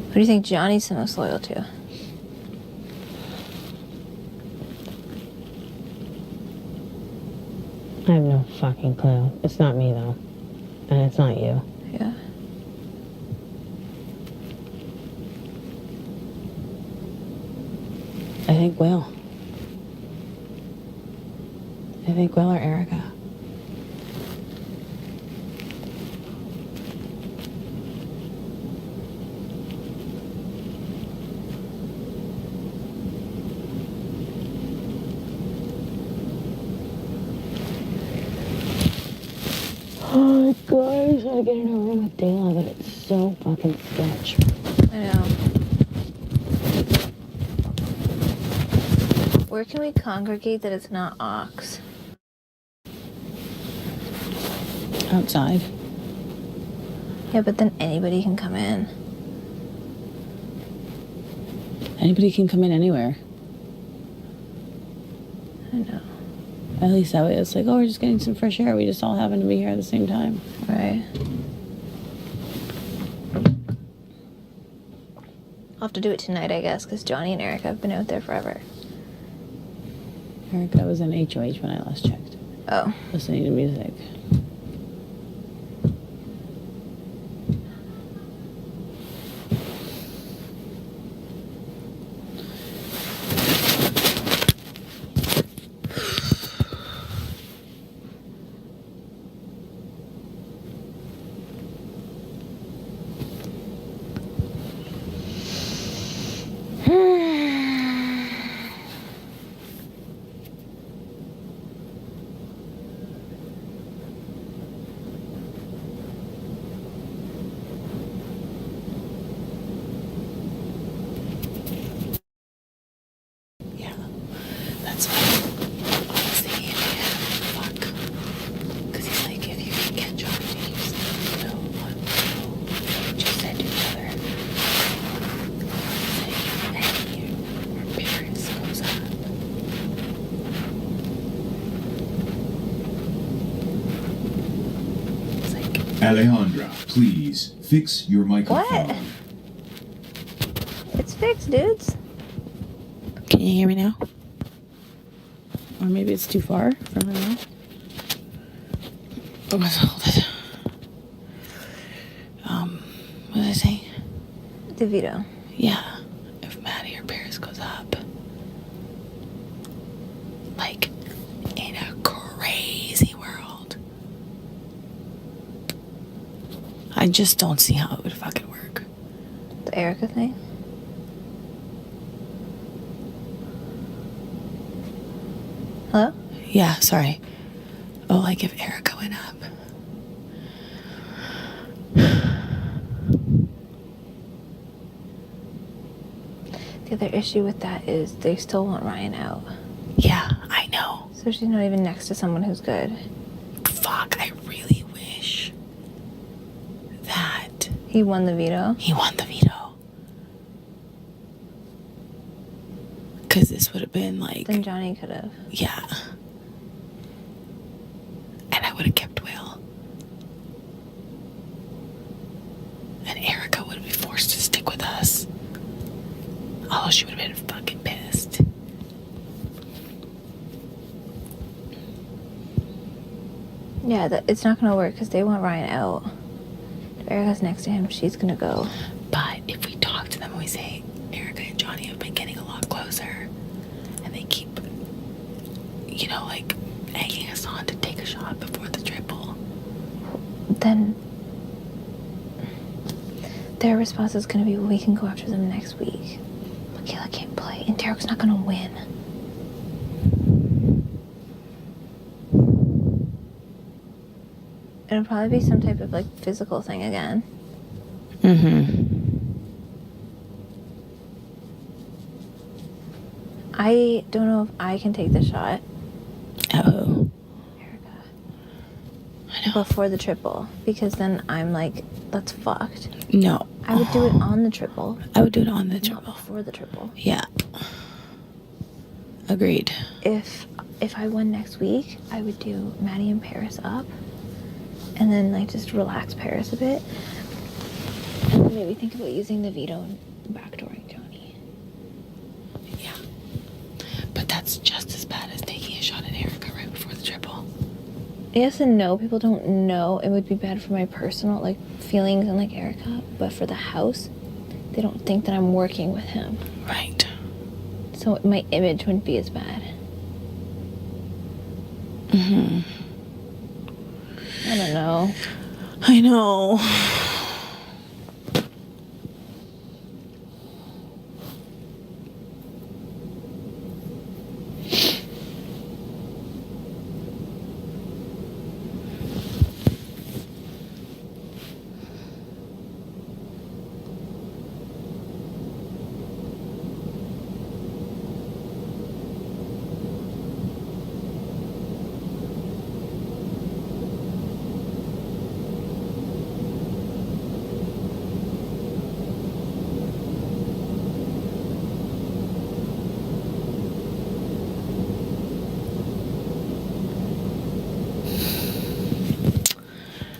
Who do you think Johnny's the most loyal to? I have no fucking clue. It's not me, though. And it's not you. Yeah. I think Will. I think Will or Erica. Oh, guys, I get in a room with Dayla, but it's so fucking sketch. I know. Where can we congregate that it's not Ox? Outside. Yeah, but then anybody can come in. Anybody can come in anywhere. I know. At least that way it's like, oh, we're just getting some fresh air. We just all happen to be here at the same time. Right. I'll have to do it tonight, I guess, because Johnny and Erica have been out there forever. Erica was in HOH when I last checked, Oh. listening to music. Alejandra, please fix your microphone. What? It's fixed, dudes. Can you hear me now? Or maybe it's too far from my mouth. Oh, hold it. What was I saying? DeVito. Yeah. If Maddie or Paris goes up, like, in a crazy world, I just don't see how it would fucking work. The Erica thing. Hello? Yeah, sorry. Oh, like if Erica went up. The other issue with that is they still want Ryan out. Yeah, I know. So she's not even next to someone who's good. Fuck, I really wish that He won the veto. he won the veto. Because this would have been like, Then Johnny could have. yeah. And I would have kept Will. And Erica would be forced to stick with us. Although she would have been fucking pissed. Yeah, it's not gonna work because they want Ryan out. If Erica's next to him, she's gonna go. But if we talk to them and we say, Erica and Johnny have been getting a lot closer, and they keep, you know, like, egging us on to take a shot before the triple. Then their response is gonna be, well, we can go after them next week. But Kayla can't play, and Derek's not gonna win. It'll probably be some type of like physical thing again. I don't know if I can take the shot. Oh. Erica. I know. Before the triple, because then I'm like, that's fucked. No. I would do it on the triple, I would do it on the not triple. before the triple. Yeah. Agreed. If I won next week, I would do Maddie and Paris up, and then like just relax Paris a bit, and then maybe think about using the veto and backdooring Johnny. Yeah. But that's just as bad as taking a shot at Erica right before the triple. Yes and no. People don't know. It would be bad for my personal like feelings and like Erica, but for the house, they don't think that I'm working with him. Right. So my image wouldn't be as bad. I don't know. I know.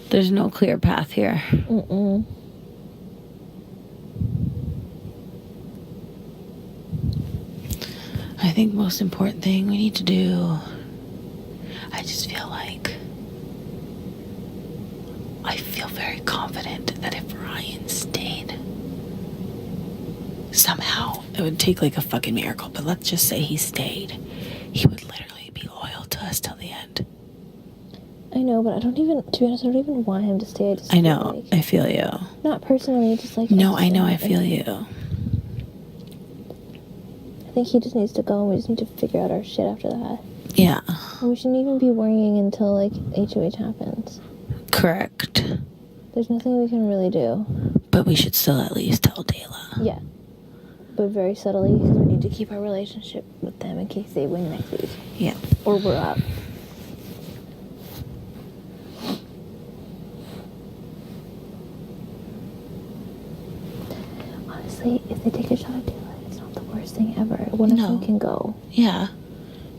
There's no clear path here. I think most important thing we need to do, I just feel like, I feel very confident that if Ryan stayed, somehow, it would take like a fucking miracle, but let's just say he stayed, he would literally be loyal to us till the end. I know, but I don't even, to be honest, I don't even want him to stay. I know, I feel you. Not personally, just like... No, I know, I feel you. I think he just needs to go, and we just need to figure out our shit after that. Yeah. And we shouldn't even be worrying until, like, HOH happens. Correct. There's nothing we can really do. But we should still at least tell Dayla. Yeah. But very subtly, because we need to keep our relationship with them in case they win next week. Yeah. Or we're up. Honestly, if they take a shot at Dayla, it's not the worst thing ever. One of them can go. Yeah.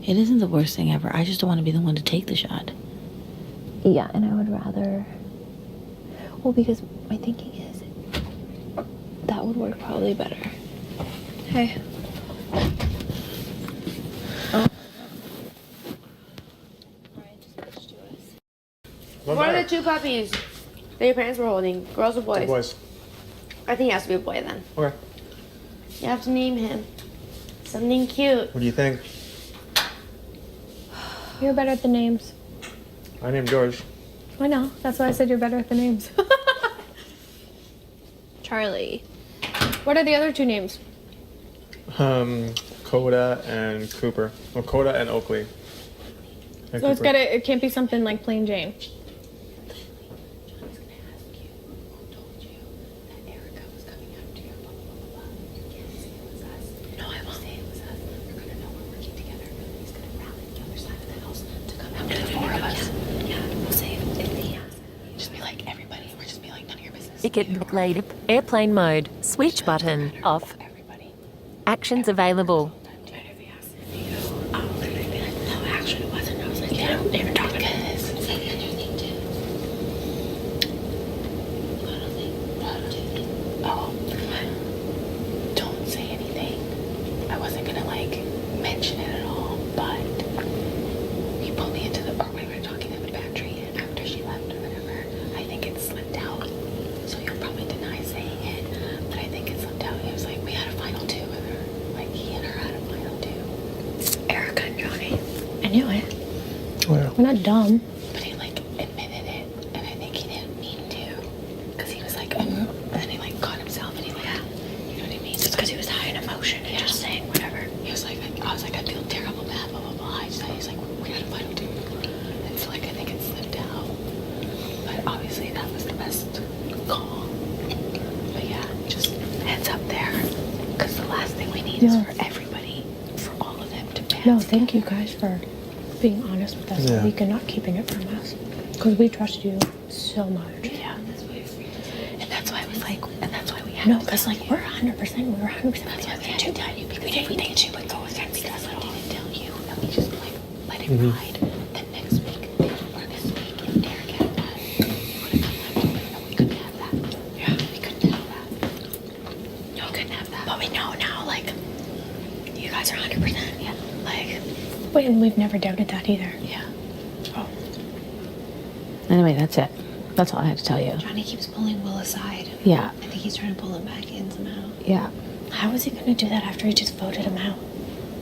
It isn't the worst thing ever. I just don't want to be the one to take the shot. Yeah, and I would rather... Well, because my thinking is that would work probably better. Hey. What are the two puppies that your parents were holding? Girls or boys? Boys. I think he has to be a boy then. Okay. You have to name him something cute. What do you think? You're better at the names. I named George. I know. That's why I said you're better at the names. Charlie. What are the other two names? Coda and Cooper. Well, Coda and Oakley. And So it's Cooper. it can't be something like plain Jane. No, I won't. Say it was us. They're gonna know we're working together. He's gonna rally the other side of the house to come after the four of us. Yeah, we'll say if he has. Just be like everybody. We're just be like none of your business. Ticket late. Airplane mode. Switch button off. Everybody. Actions available. If he asks, oh, and they'd be like, no, actually it wasn't. I was like, yeah, they were talking about this. Say the other thing too. Oh, don't say anything. I wasn't gonna like mention it at all, but he pulled me into the, or we were talking in the pantry, and after she left or whatever, I think it slipped out. So you'll probably deny saying it, but I think it slipped out. It was like we had a final two with her, like he and her had a final two. Erica and Johnny. I knew it. Well, We're not dumb. But he like admitted it, and I think he didn't mean to, because he was like, and then he like caught himself, and he like, you know what I mean? Just because he was high in emotion and just saying whatever. He was like, I was like, I feel terrible, bad, blah blah blah. He's like, we had a final two, and so like I think it slipped out, but obviously that was the best call. But yeah, just heads up there, because the last thing we need is for everybody, for all of them to band No, thank you guys for being honest with us Yeah. all week and not keeping it from us. Because we trust you so much. Yeah, and that's why I was like, and that's why we had No, to because tell like you. we're 100%. We were 100% That's why we had too. to tell you, because if we didn't, you would go with him, because I didn't tell you, and we just like let it Mm-hmm. ride. Then next week, or this week, if Derek had that, we would have come back to it, and we couldn't have that. Yeah, we couldn't have that. No, we couldn't have that. But we know now, like, you guys are 100%. Yeah. Like, Wait, and we've never doubted that either. yeah. Anyway, that's it. That's all I had to tell you. Johnny keeps pulling Will aside. Yeah. I think he's trying to pull him back in somehow. Yeah. How is he going to do that after he just voted him out?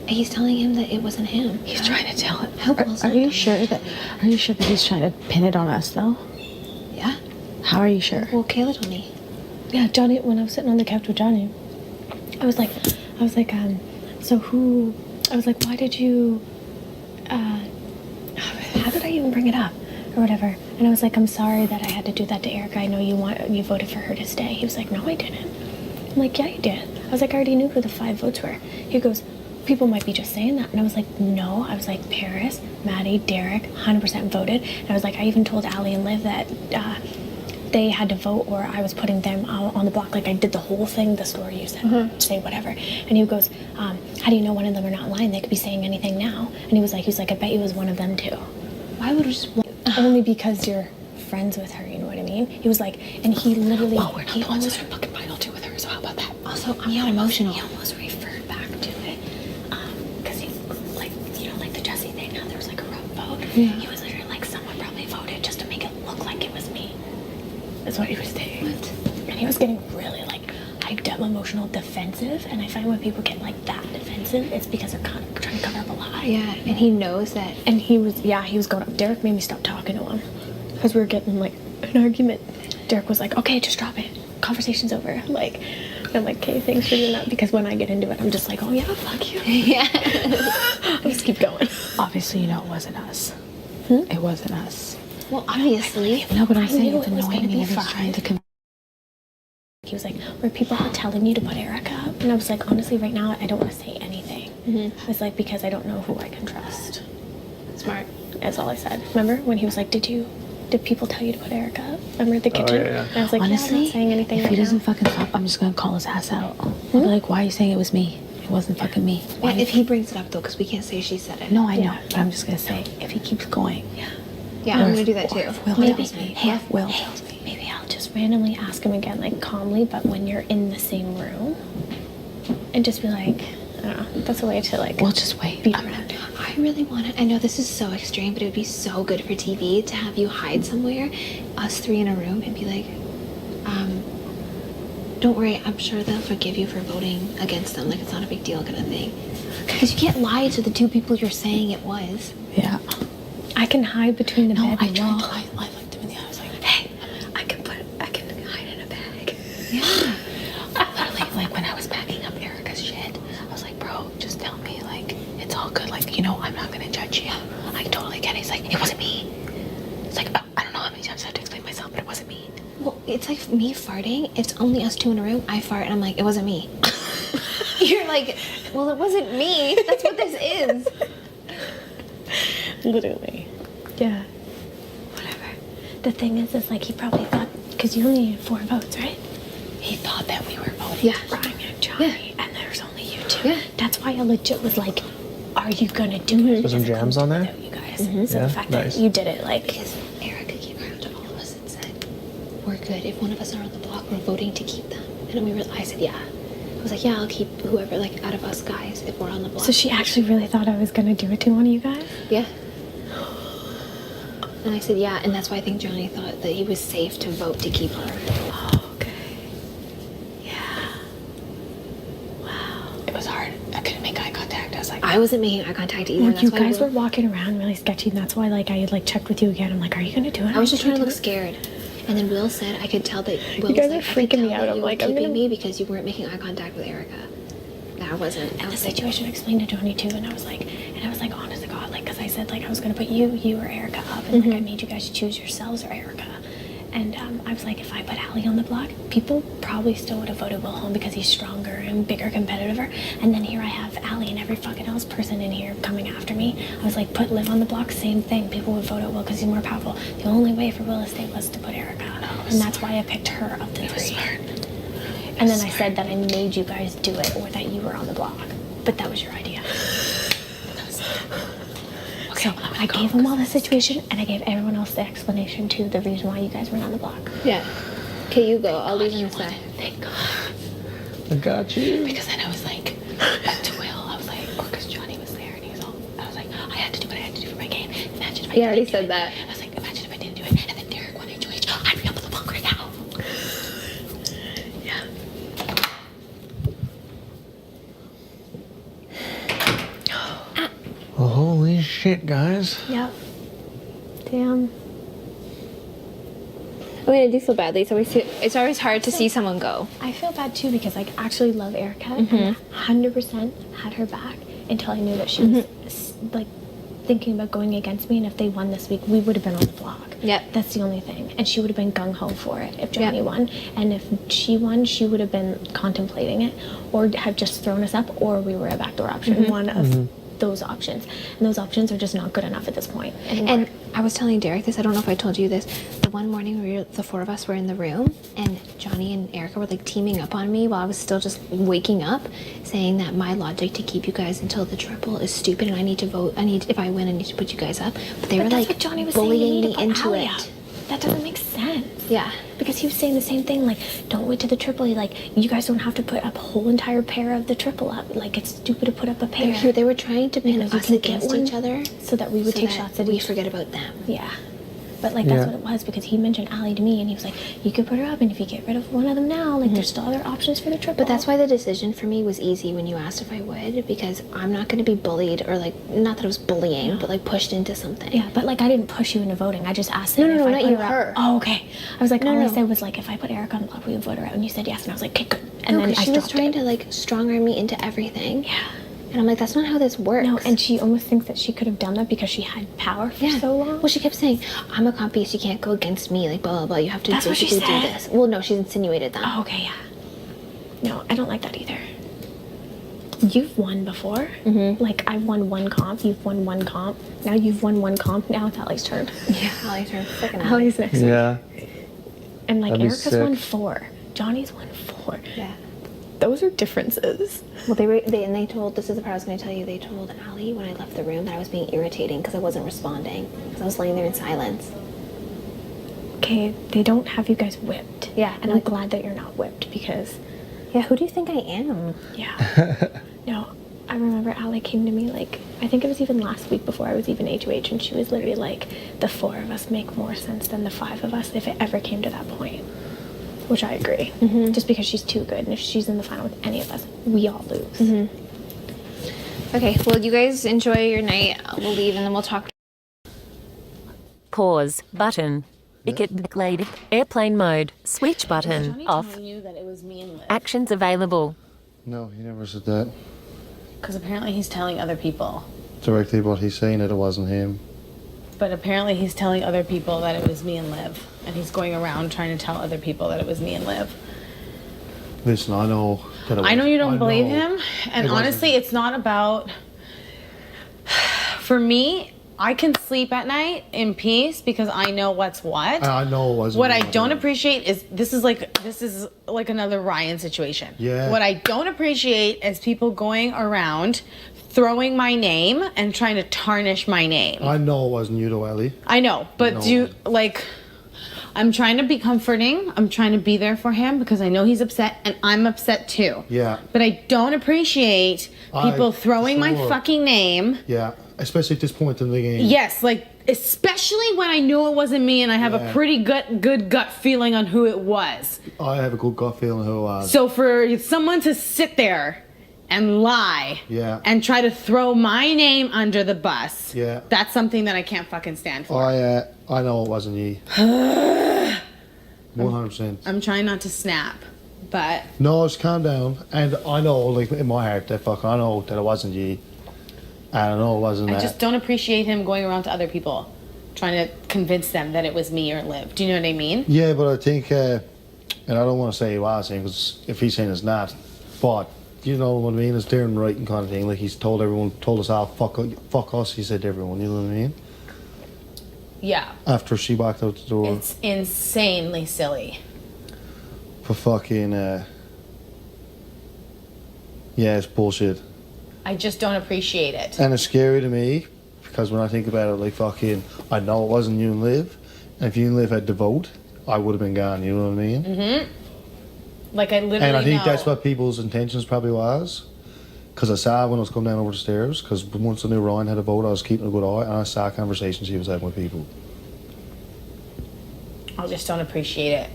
He's telling him that it wasn't him. He's trying to tell him. How Will's Are not you doing sure it. that? Are you sure that he's trying to pin it on us though? Yeah. How are you sure? Well, Kayla told me. Yeah, Johnny, when I was sitting on the couch with Johnny, I was like, so who, I was like, why did you, how did I even bring it up? Or whatever. And I was like, I'm sorry that I had to do that to Erica. I know you voted for her to stay. He was like, no, I didn't. I'm like, yeah, you did. I was like, I already knew who the 5 votes were. He goes, people might be just saying that. And I was like, no. I was like, Paris, Maddie, Derek, 100% voted. And I was like, I even told Allie and Liv that they had to vote or I was putting them on the block. Like I did the whole thing, the story you said, say whatever. And he goes, how do you know one of them are not lying? They could be saying anything now. And he was like, I bet you was one of them too. Why would we just? Only because you're friends with her, you know what I mean? He was like, and he literally, Well, we're not he the ones almost, that are fucking final two with her, so how about that? Also, I'm not emotional. He almost referred back to it, because he, like, you know, like the Jesse thing, how there was like a rogue vote. Yeah. He was literally like, someone probably voted just to make it look like it was me. that's what he was saying. And he was getting really like hyped up, emotional, defensive. And I find when people get like that defensive, it's because they're kind of trying to cover up a lie. Yeah, and he knows that. And he was going up. Derek made me stop talking to him because we were getting like an argument. Derek was like, okay, just drop it. Conversation's over. Like, and I'm like, okay, thanks for doing that. Because when I get into it, I'm just like, oh yeah, fuck you. Yeah. I'll just keep going. Obviously, you know it wasn't us. It wasn't us. Well, obviously. No, but I'm I saying knew it's it was annoying gonna me be that he's trying to. He was like, were people telling you to put Erica up? And I was like, honestly, right now, I don't want to say anything. It's like, because I don't know who I can trust. Smart. That's all I said. Remember when he was like, did people tell you to put Erica up? Remember at the kitchen? yeah. And I was like, Honestly, yeah, I'm not saying anything if right he doesn't now. fucking stop, I'm just gonna call his ass out. I'll be like, why are you saying it was me? It wasn't fucking me. Well, if he brings it up though, because we can't say she said it. No, I know, but I'm just gonna say if he keeps going. Yeah, I'm gonna do that too. Or if Will Maybe. tells me. Hey, Or if Will tells me. Maybe I'll just randomly ask him again, like calmly, but when you're in the same room, and just be like, I don't know. That's a way to like. We'll just wait. Be productive. I really want it. I know this is so extreme, but it would be so good for TV to have you hide somewhere, us three in a room, and be like, don't worry, I'm sure they'll forgive you for voting against them. Like, it's not a big deal kind of thing. Because you can't lie to the two people you're saying it was. Yeah. I can hide between the bed I and tried. wall. I looked him in the eye. I was like, Hey, I can hide in a bag. yeah. Literally, like, when I was packing up Erica's shit, I was like, bro, just tell me, like, it's all good. Like, you know, I'm not going to judge you. I totally get it. He's like, it wasn't me. It's like, I don't know how many times I have to explain myself, but it wasn't me. Well, it's like me farting. It's only us two in a room. I fart, and I'm like, it wasn't me. You're like, well, it wasn't me. That's what this is. Literally. Yeah. Whatever. The thing is like he probably thought, because you only needed 4 votes, right? He thought that we were voting for Ryan and Johnny, and there's only you two. Yeah. That's why I legit was like, are you gonna do it? There's some jams on there? You guys. So Yeah, the fact nice. that you did it, like, Because Erica came around to all of us and said, we're good. If one of us are on the block, we're voting to keep them. And I said, yeah. I was like, yeah, I'll keep whoever, like, out of us guys, if we're on the block. so she actually really thought I was gonna do it to one of you guys? Yeah. And I said, yeah, and that's why I think Johnny thought that he was safe to vote to keep her. Oh, okay. Yeah. Wow. It was hard. I couldn't make eye contact. I was like, I wasn't making eye contact either. Well, That's you why guys Will- were walking around really sketchy, and that's why like I had like checked with you again. I'm like, are you gonna do it? I was just Are you trying to gonna look do it? scared. And then Will said, I could tell that Will guys was are like, I could freaking me tell out. that I'm you were like, I'm keeping gonna- me because you weren't making eye contact with Erica. I wasn't. And the situation explained to Johnny too, and I was like, honest to God, like, because I said like I was gonna put you or Erica up, and like I made you guys choose yourselves or Erica, and I was like, if I put Allie on the block, people probably still would have voted Will home because he's stronger and bigger competitor, and then here I have Allie and every fucking else person in here coming after me. I was like, put Liv on the block, same thing. People would vote at Will because he's more powerful. The only way for Will to stay was to put Erica, and that's why I picked her of the three. And then I said that I made you guys do it, or that you were on the block. But that was your idea. So I gave them all the situation, and I gave everyone else the explanation to the reason why you guys weren't on the block. Yeah. Okay, you go. I'll leave in a sec. Thank God. I got you. Because then I was like, to Will, I was like, or because Johnny was there and he was all, I was like, I had to do what I had to do for my game. Imagine if I already didn't do said it. that. I was like, imagine if I didn't do it. And then Derek won HOH. I'd be up on the block right now. Yeah. Well, holy shit, guys. Yep. Damn. I mean, I do feel badly. It's always hard to see someone go. I feel bad too because I actually love Erica and 100% had her back until I knew that she was like thinking about going against me, and if they won this week, we would have been on the block. Yep. That's the only thing. And she would have been gung-ho for it if Johnny Yep. won. And if she won, she would have been contemplating it or have just thrown us up, or we were a backdoor option. One of those options. And those options are just not good enough at this point anymore. And I was telling Derek this, I don't know if I told you this. The one morning the 4 of us were in the room and Johnny and Erica were like teaming up on me while I was still just waking up, saying that my logic to keep you guys until the triple is stupid and I need to vote. If I win, I need to put you guys up. But they were But that's like what Johnny was bullying saying to me put into Allie it. up. That doesn't make sense. Yeah. Because he was saying the same thing, like, don't wait to the triple. Like, you guys don't have to put a whole entire pair of the triple up. Like, it's stupid to put up a pair. They were trying to pin You us can get against one each other so that we would take shots at we each. forget about them. Yeah. But, like, that's Yeah. what it was because he mentioned Allie to me and he was like, you could put her up, and if you get rid of one of them now, like, there's still other options for the triple. But that's why the decision for me was easy when you asked if I would, because I'm not going to be bullied or like, not that it was bullying, but like pushed into something. Yeah, but, like, I didn't push you into voting. I just asked him No, if I not put you, her up. her. Oh, okay. I was like, all I no. said was, like, if I put Erica on the block, we would vote her out. And you said yes. And I was like, okay, good. And No, then because I she was stopped trying it. to like strong arm me into everything. Yeah. And I'm like, that's not how this works. No, and she almost thinks that she could have done that because she had power for so long. Well, she kept saying, I'm a copy, so you can't go against me, like blah, blah, blah. You have to That's what she basically do said? this. Well, no, she's insinuated that. Oh, okay, yeah. No, I don't like that either. You've won before. Like, I've won one comp, you've won one comp. Now you've won one comp, now it's Allie's turn. Yeah, Allie's her freaking Allie's next one. Yeah. And, like, That'd be Erica's won sick. 4. Johnny's won 4. Yeah. Those are differences. Well, they told, this is the part I was going to tell you, they told Allie when I left the room that I was being irritating because I wasn't responding. Because I was laying there in silence. Okay, okay, they don't have you guys whipped. Yeah. And I'm glad that you're not whipped because, Yeah, who do you think I am? yeah. No, I remember Allie came to me like, I think it was even last week before I was even A2H, and she was literally like, the 4 of us make more sense than the 5 of us if it ever came to that point. Which I agree. Just because she's too good, and if she's in the final with any of us, we all lose. Okay, well, you guys enjoy your night. We'll leave and then we'll talk. Pause button. Lady. Airplane mode. Switch button. Johnny Off. telling you that it was me and Liv? Actions available. No, he never said that. Because apparently he's telling other people. Directly, but he's saying that it wasn't him. But apparently he's telling other people that it was me and Liv. And he's going around trying to tell other people that it was me and Liv. Listen, I know that it I know you wasn't- don't I believe know him. And it honestly, wasn't. it's not about. For me, I can sleep at night in peace because I know what's what. I know it wasn't. What I him. don't appreciate is this is like another Ryan situation. Yeah. What I don't appreciate is people going around throwing my name and trying to tarnish my name. I know it wasn't you, though, Ellie. I know, but No. do you like? I'm trying to be comforting. I'm trying to be there for him because I know he's upset and I'm upset too. Yeah. But I don't appreciate people throwing my sure. fucking name. Yeah, especially at this point in the game. Yes, like especially when I know it wasn't me and I have a Yeah. pretty good gut feeling on who it was. I have a good gut feeling who it was. So for someone to sit there and lie Yeah. and try to throw my name under the bus, Yeah. that's something that I can't fucking stand for. I know it wasn't you. 100%. I'm trying not to snap, but No, just calm down. And I know, like, in my heart, I know that it wasn't you. And I know it wasn't I that. just don't appreciate him going around to other people trying to convince them that it was me or Liv. Do you know what I mean? Yeah, but I think, and I don't want to say he was saying, because if he's saying it's not, but, you know what I mean? It's Darren Wrighton kind of thing. Like, he's told us all, fuck us, he said to everyone, you know what I mean? Yeah. After she walked out the door. It's insanely silly. For fucking, yeah, it's bullshit. I just don't appreciate it. And it's scary to me, because when I think about it, like, fucking, I know it wasn't you and Liv, and if you and Liv had to vote, I would have been gone, you know what I mean? Mm-hmm. Like I literally And I think know. that's what people's intentions probably was. Because I saw when I was coming down over the stairs, because once I knew Ryan had a vote, I was keeping a good eye, and I saw conversations he was having with people. I just don't appreciate it.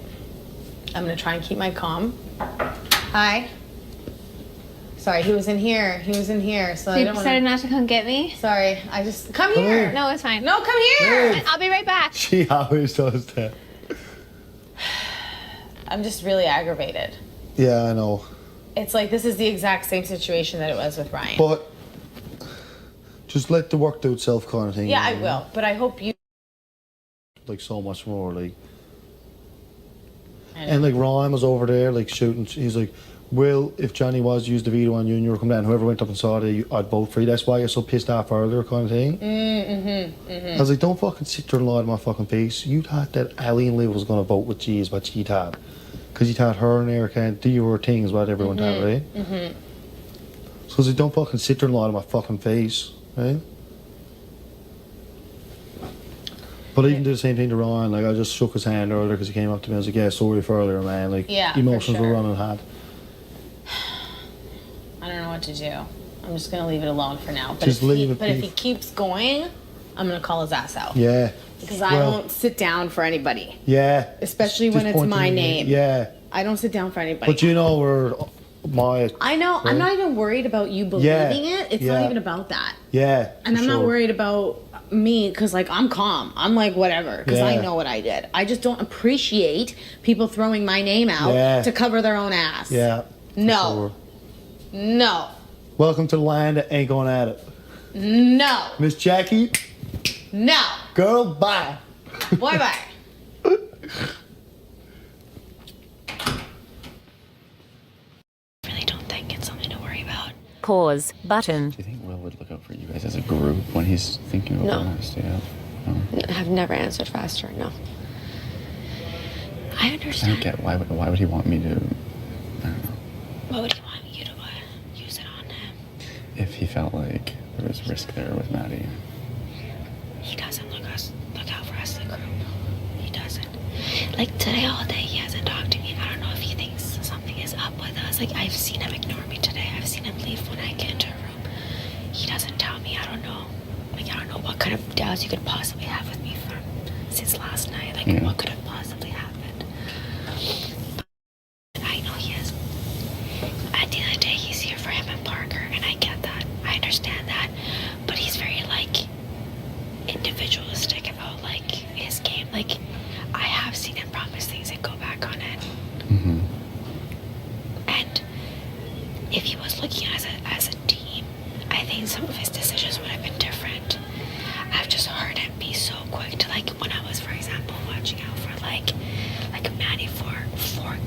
I'm gonna try and keep my calm. Hi. Sorry, he was in here. He was in here, so So I you don't decided wanna... not to come get me? Sorry, I just... Come here! No, it's fine. No, come here! I'll be right back. She always does that. I'm just really aggravated. Yeah, I know. It's like this is the exact same situation that it was with Ryan. But just let the work do itself kind of thing. Yeah, I you know? will. But I hope you... Like, so much more, like... And, like, Ryan was over there, like, shooting. He's like, well, if Johnny was to use the veto on you and you were coming down, whoever went up and saw it, I'd vote for you. That's why you're so pissed off earlier kind of thing. I was like, don't fucking sit there and lie to my fucking face. You thought that Ali and Liv was going to vote with G is what you thought. Because you thought her and Eric can't do your thing is what everyone thought, right? So I was like, don't fucking sit there and lie to my fucking face, right? But I even did the same thing to Ryan. Like, I just shook his hand earlier because he came up to me. I was like, yeah, sorry for earlier, man. Like, Yeah, for emotions were sure. running hot. I don't know what to do. I'm just gonna leave it alone for now. But Just leave it But if be. he keeps going, I'm gonna call his ass out. Yeah. Because I Well, don't sit down for anybody. Yeah. Especially when it's Disappointing my me. name. Yeah. I don't sit down for anybody. But you know where my... I know. I'm Right? not even worried about you Yeah, believing it. It's yeah. not even about that. Yeah. And for I'm not sure. worried about me because, like, I'm calm. I'm like, whatever, because I Yeah. know what I did. I just don't appreciate people throwing my name out Yeah. to cover their own ass. Yeah. for No. sure. No. Welcome to the land that ain't going at it. No. Miss Jackie, No. girl, bye. Bye bye. Really don't think it's something to worry about. Pause button. Do you think Will would look out for you guys as a group when he's thinking about No. wanting to stay up? No. I've never answered faster. No. I I understand. don't get why would he want me to? I don't know. What would you want you to use it on him? If he felt like there was risk there with Maddie. He doesn't look out for us, the group. He doesn't. was like, I've seen him ignore me today. I've seen him leave when I get into a room. He doesn't tell me. I don't know. Like, I don't know what kind of doubts you could possibly have with me since last night. Like, what could have possibly happened? But I know he is. At the end of the day, he's here for him and Parker, and I get that. I understand that. But he's very, like, individualistic about, like, his game. Like, I have seen him promise things and go back on it. Mm-hmm. And if he was looking at us as a team, I think some of his decisions would have been different. I've just heard him be so quick to, like, when I was, for example, watching out for, like Maddie for 4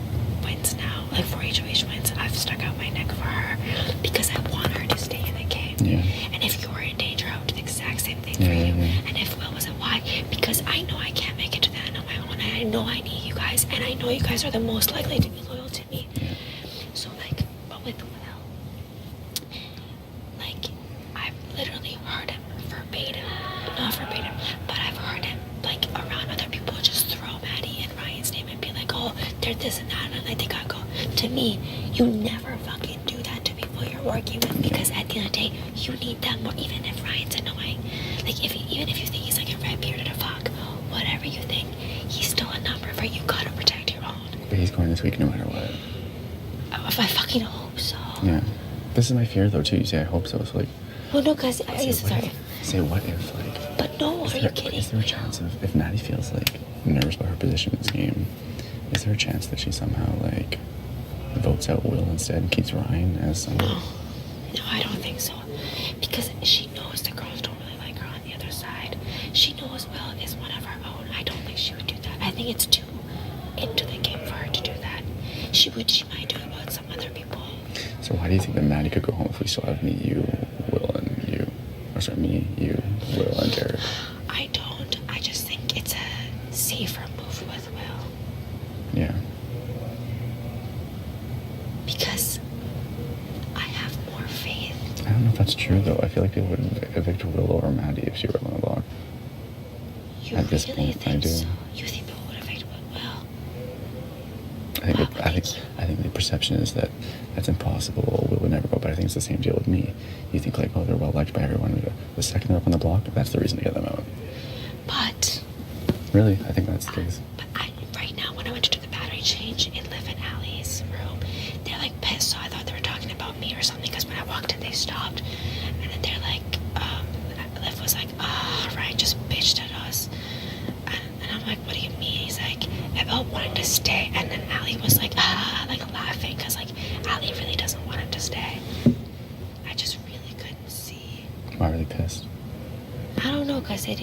wins now, like 4 HOH wins, I've stuck out my neck for her because I want her to stay in the game. Yeah. And if you're in danger, I would do the exact same thing for you. And if Will wasn't, why? Because I know I can't make it to the end on my own, and I know I need you guys, and I know you guys are the most likely to be loyal to me. So, like, but with Will, like, I've literally heard him verbatim, not verbatim, but I've heard him, like, around other people just throw Maddie and Ryan's name and be like, oh, they're this and that, and I think I go. To me, you never fucking do that to people you're working with, because at the end of the day, you need them more, even if Ryan's annoying. Like, even if you think he's like a red bearded fuck, whatever you think, he's still a number for you. Gotta protect your own. But he's going this week no matter what. I fucking hope so. Yeah. This is my fear though too. You say I hope so. It's like. Well, no, guys, sorry. Say what if like. But no, are you kidding? Is there a chance of if Maddie feels like nervous about her position in this game? Is there a chance that she somehow like votes out Will instead and keeps Ryan as someone? No, I don't think so. Because she knows the girls don't really like her on the other side. She knows Will is one of her own. I don't think she would do that. I think it's too into the game for her to do that. She might do it with some other people. So why do you think that Maddie could go home if we still have me, you, Will, and you? Or sorry, me, you, Will, and Derek? I don't. I just think it's a safer move with Will. Yeah. Because I have more faith. I don't know if that's true though. I feel like people would evict Will over Maddie if she were on the block. You At this really point, think I do. so? You think people would evict Will? I think the perception is that that's impossible. Will would never go, but I think it's the same deal with me. You think like, oh, they're well liked by everyone. The second they're up on the block, that's the reason to get them out. But Really, I think that's the case. right now, when I went to do the battery change in Liv and Allie's room, they're like pissed. So I thought they were talking about me or something. Because when I walked in, they stopped, and then they're like, Liv was like, Ryan just bitched at us, and I'm like, what do you mean? He's like, about wanting to stay, and then Allie was like, like laughing because like Allie really doesn't want him to stay. I just really couldn't see. Why were they pissed? I don't know, because they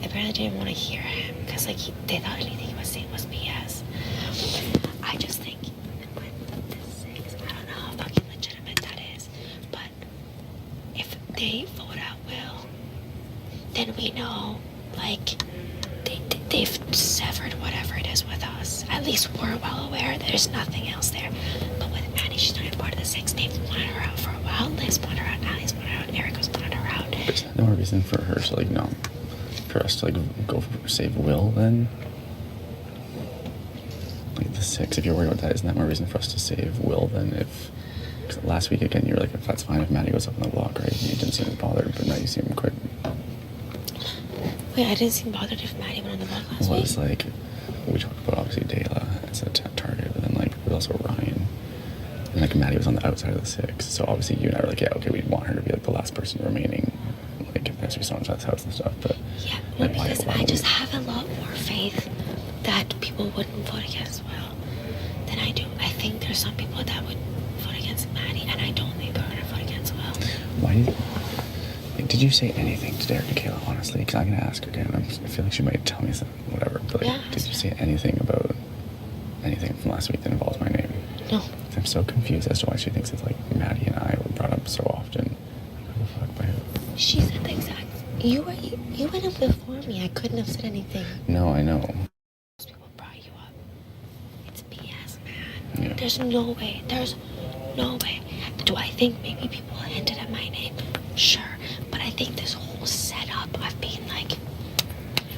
apparently didn't want to hear him, because like they thought anything he was saying was BS. I just think with the 6, I don't know how fucking legitimate that is, but if they vote out Will, then we know, like, they've severed whatever it is with us. At least we're well aware there's nothing else there. But with Maddie, she's not even part of the 6. They've wanted her out for a while. Liv's wanted her out, Allie's wanted her out, Erica's wanted her out. There's no more reason for her to like no, for us to like go save Will then. Like the 6, if you're worried about that, isn't that more reason for us to save Will than if? Cause last week again, you were like, if that's fine if Maddie goes up on the block, right? You didn't seem bothered, but now you seem quite. Wait, I didn't seem bothered if Maddie went on the block last Well, week. it's like we talked about obviously Dayla as a target, but then like there was also Ryan, and like Maddie was on the outside of the 6. So obviously you and I were like, yeah, okay, we want her to be like the last person remaining, like if there's someone's house and stuff. But Yeah, like, well, because why I would just we- have a lot more faith that people wouldn't vote against Will than I do. I think there's some people that would vote against Maddie, and I don't think they're going to vote against Will. Why did you say anything to Derek and Kayla, honestly? Because I'm going to ask her again. I feel like she might tell me something, whatever. But like, Yeah, did you say anything about anything from last week that involves my name? No. I'm so confused as to why she thinks it's like Maddie and I were brought up so often. Like, who the fuck by who? She said the exact. You went up before me. I couldn't have said anything. No, I know. Most people brought you up. It's BS, man. Yeah. There's no way. There's no way. Do I think maybe people hinted at my name? Sure. But I think this whole setup of being like,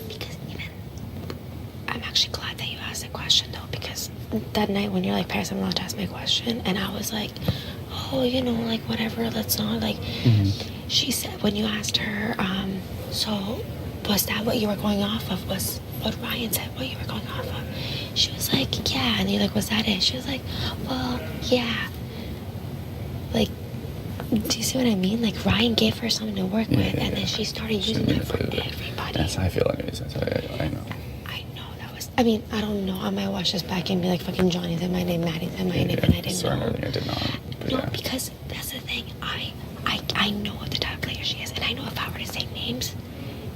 because even, I'm actually glad that you asked the question though, because that night when you're like, Paris, I'm allowed to ask my question, and I was like, oh, you know, like whatever, let's not like. She said when you asked her, so was that what you were going off of? Was what Ryan said what you were going off of? She was like, yeah, and you're like, was that it? She was like, well, yeah. Like, do you see what I mean? Like Ryan gave her something to work with, and then she started using that for everybody. That's how I feel anyways. That's how I know. I mean, I don't know. I might watch this back and be like, fucking Johnny said my name, Maddie said my name, and I didn't Sorry, know. I did not. But No, because that's the thing. I know of the type of player she is, and I know if I were to say names,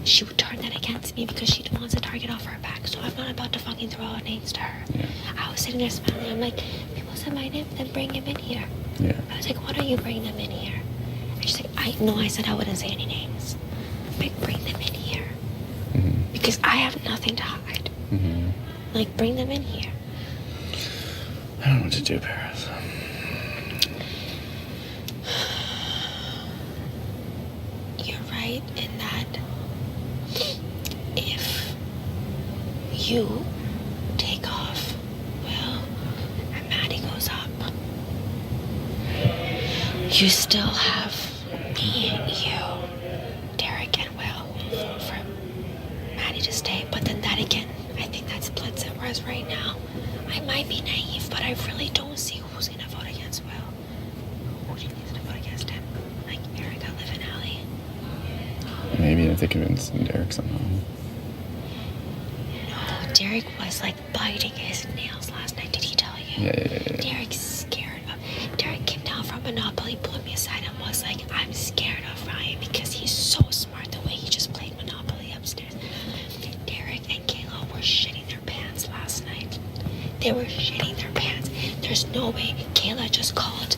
she would turn that against me because she wants a target off her back. So I'm not about to fucking throw out names to her. Yeah. I was sitting there smiling. I'm like, people said my name, then bring him in here. Yeah. I was like, why don't you bring them in here? And she's like, I said I wouldn't say any names. I'm like, bring them in here. Because I have nothing to hide. Like, bring them in here. I don't know what to do, Paris. You're right in that if you take off Will and Maddie goes up, you still have me, you, Derek, and Will for Maddie to stay. But then that again, I think that splits it. Whereas right now, I might be naive, but I really don't see who's gonna vote against Will. Who do you think is gonna vote against him? Like Erica, Liv, and Allie. Maybe if they convince Derek somehow. No, Derek was like biting his nails last night. Did he tell you? Yeah. Derek's scared of. Derek came down from Monopoly, pulled me aside, and was like, "I'm scared of Ryan because he's so smart the way he just played Monopoly upstairs." Derek and Kayla were shitting their pants last night. They were shitting their pants. There's no way Kayla just called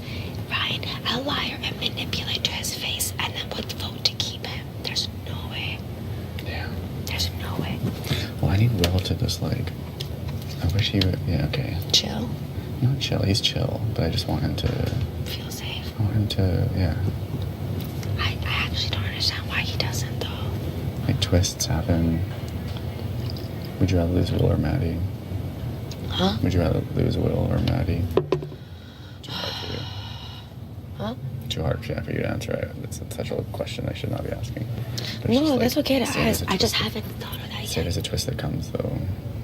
Ryan a liar and manipulate to his face and then would vote to keep him. There's no way. Yeah. There's no way. Well, I need Will to just like. I wish he would. Yeah. Okay. Chill. Not chill. He's chill, but I just want him to feel safe. I want him to. Yeah. I actually don't understand why he doesn't though. Like twists happen. Would you rather lose Will or Maddie? Huh? Would you rather lose Will or Maddie? Too hard for you. Huh? Too hard for you to answer. It's such a question I should not be asking. No, that's okay to say there's ask. a I just twist- haven't thought of that Say yet. there's a twist that comes though,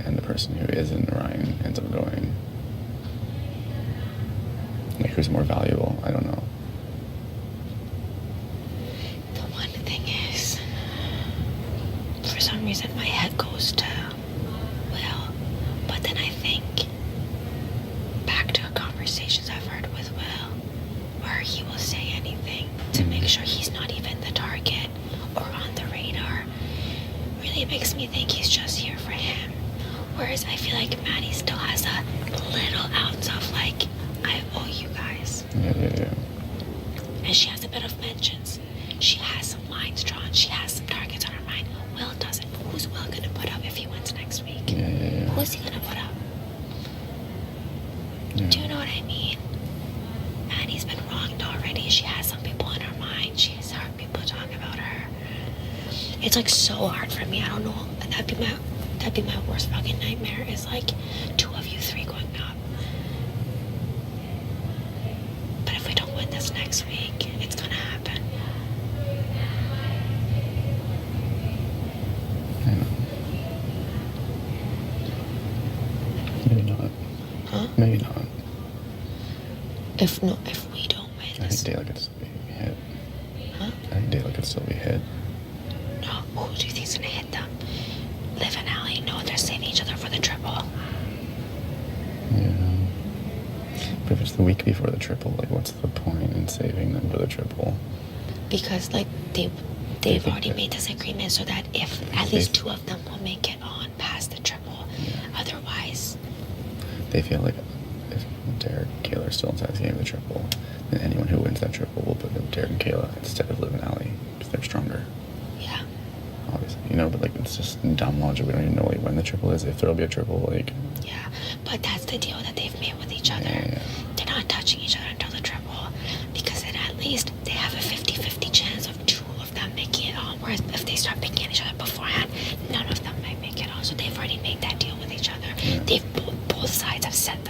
and the person who isn't Ryan ends up going. Like who's more valuable? I don't know. The one thing is, for some reason my head goes to Will, but then I think back to conversations I've heard with Will, where he will say anything to make sure he's not even the target or on the radar. Really makes me think he's just here for him. Whereas I feel like Maddie still has a little ounce of like, I owe you guys. Yeah. And she has a bit of vengeance. She has some lines drawn. She has some targets on her mind. Will doesn't. Who's Will gonna put up if he wins next week? Yeah. Who's he gonna put up? Yeah. Do you know what I mean? Maddie's been wronged already. She has some people in her mind. She has heard people talk about her. It's like so hard for me. I don't know. That'd be my worst fucking nightmare. Is like 2 of you 3 going up. But if we don't win this next week, it's gonna happen. I know. Maybe not. Huh? Maybe not. If we don't win I this. think Dayla could still be hit. Huh? I think Dayla could still be hit. No, who do you think's gonna hit them? Liv and Allie know they're saving each other for the triple. Yeah. But if it's the week before the triple, like what's the point in saving them for the triple? Because like they've already made this agreement so that if at least 2 of them will make it on past the triple. Otherwise, They feel like if Derek and Kayla are still inside the game of the triple, then anyone who wins that triple will put Derek and Kayla instead of Liv and Allie because they're stronger. yeah. Obviously, but like it's just dumb logic. We don't even know like when the triple is, if there'll be a triple. Like, Yeah. But that's the deal that they've made with each other. Yeah. They're not touching each other until the triple. Because then at least they have a 50-50 chance of 2 of them making it on. Whereas if they start picking at each other beforehand, none of them might make it on. So they've already made that deal with each other. Yeah. Both sides have set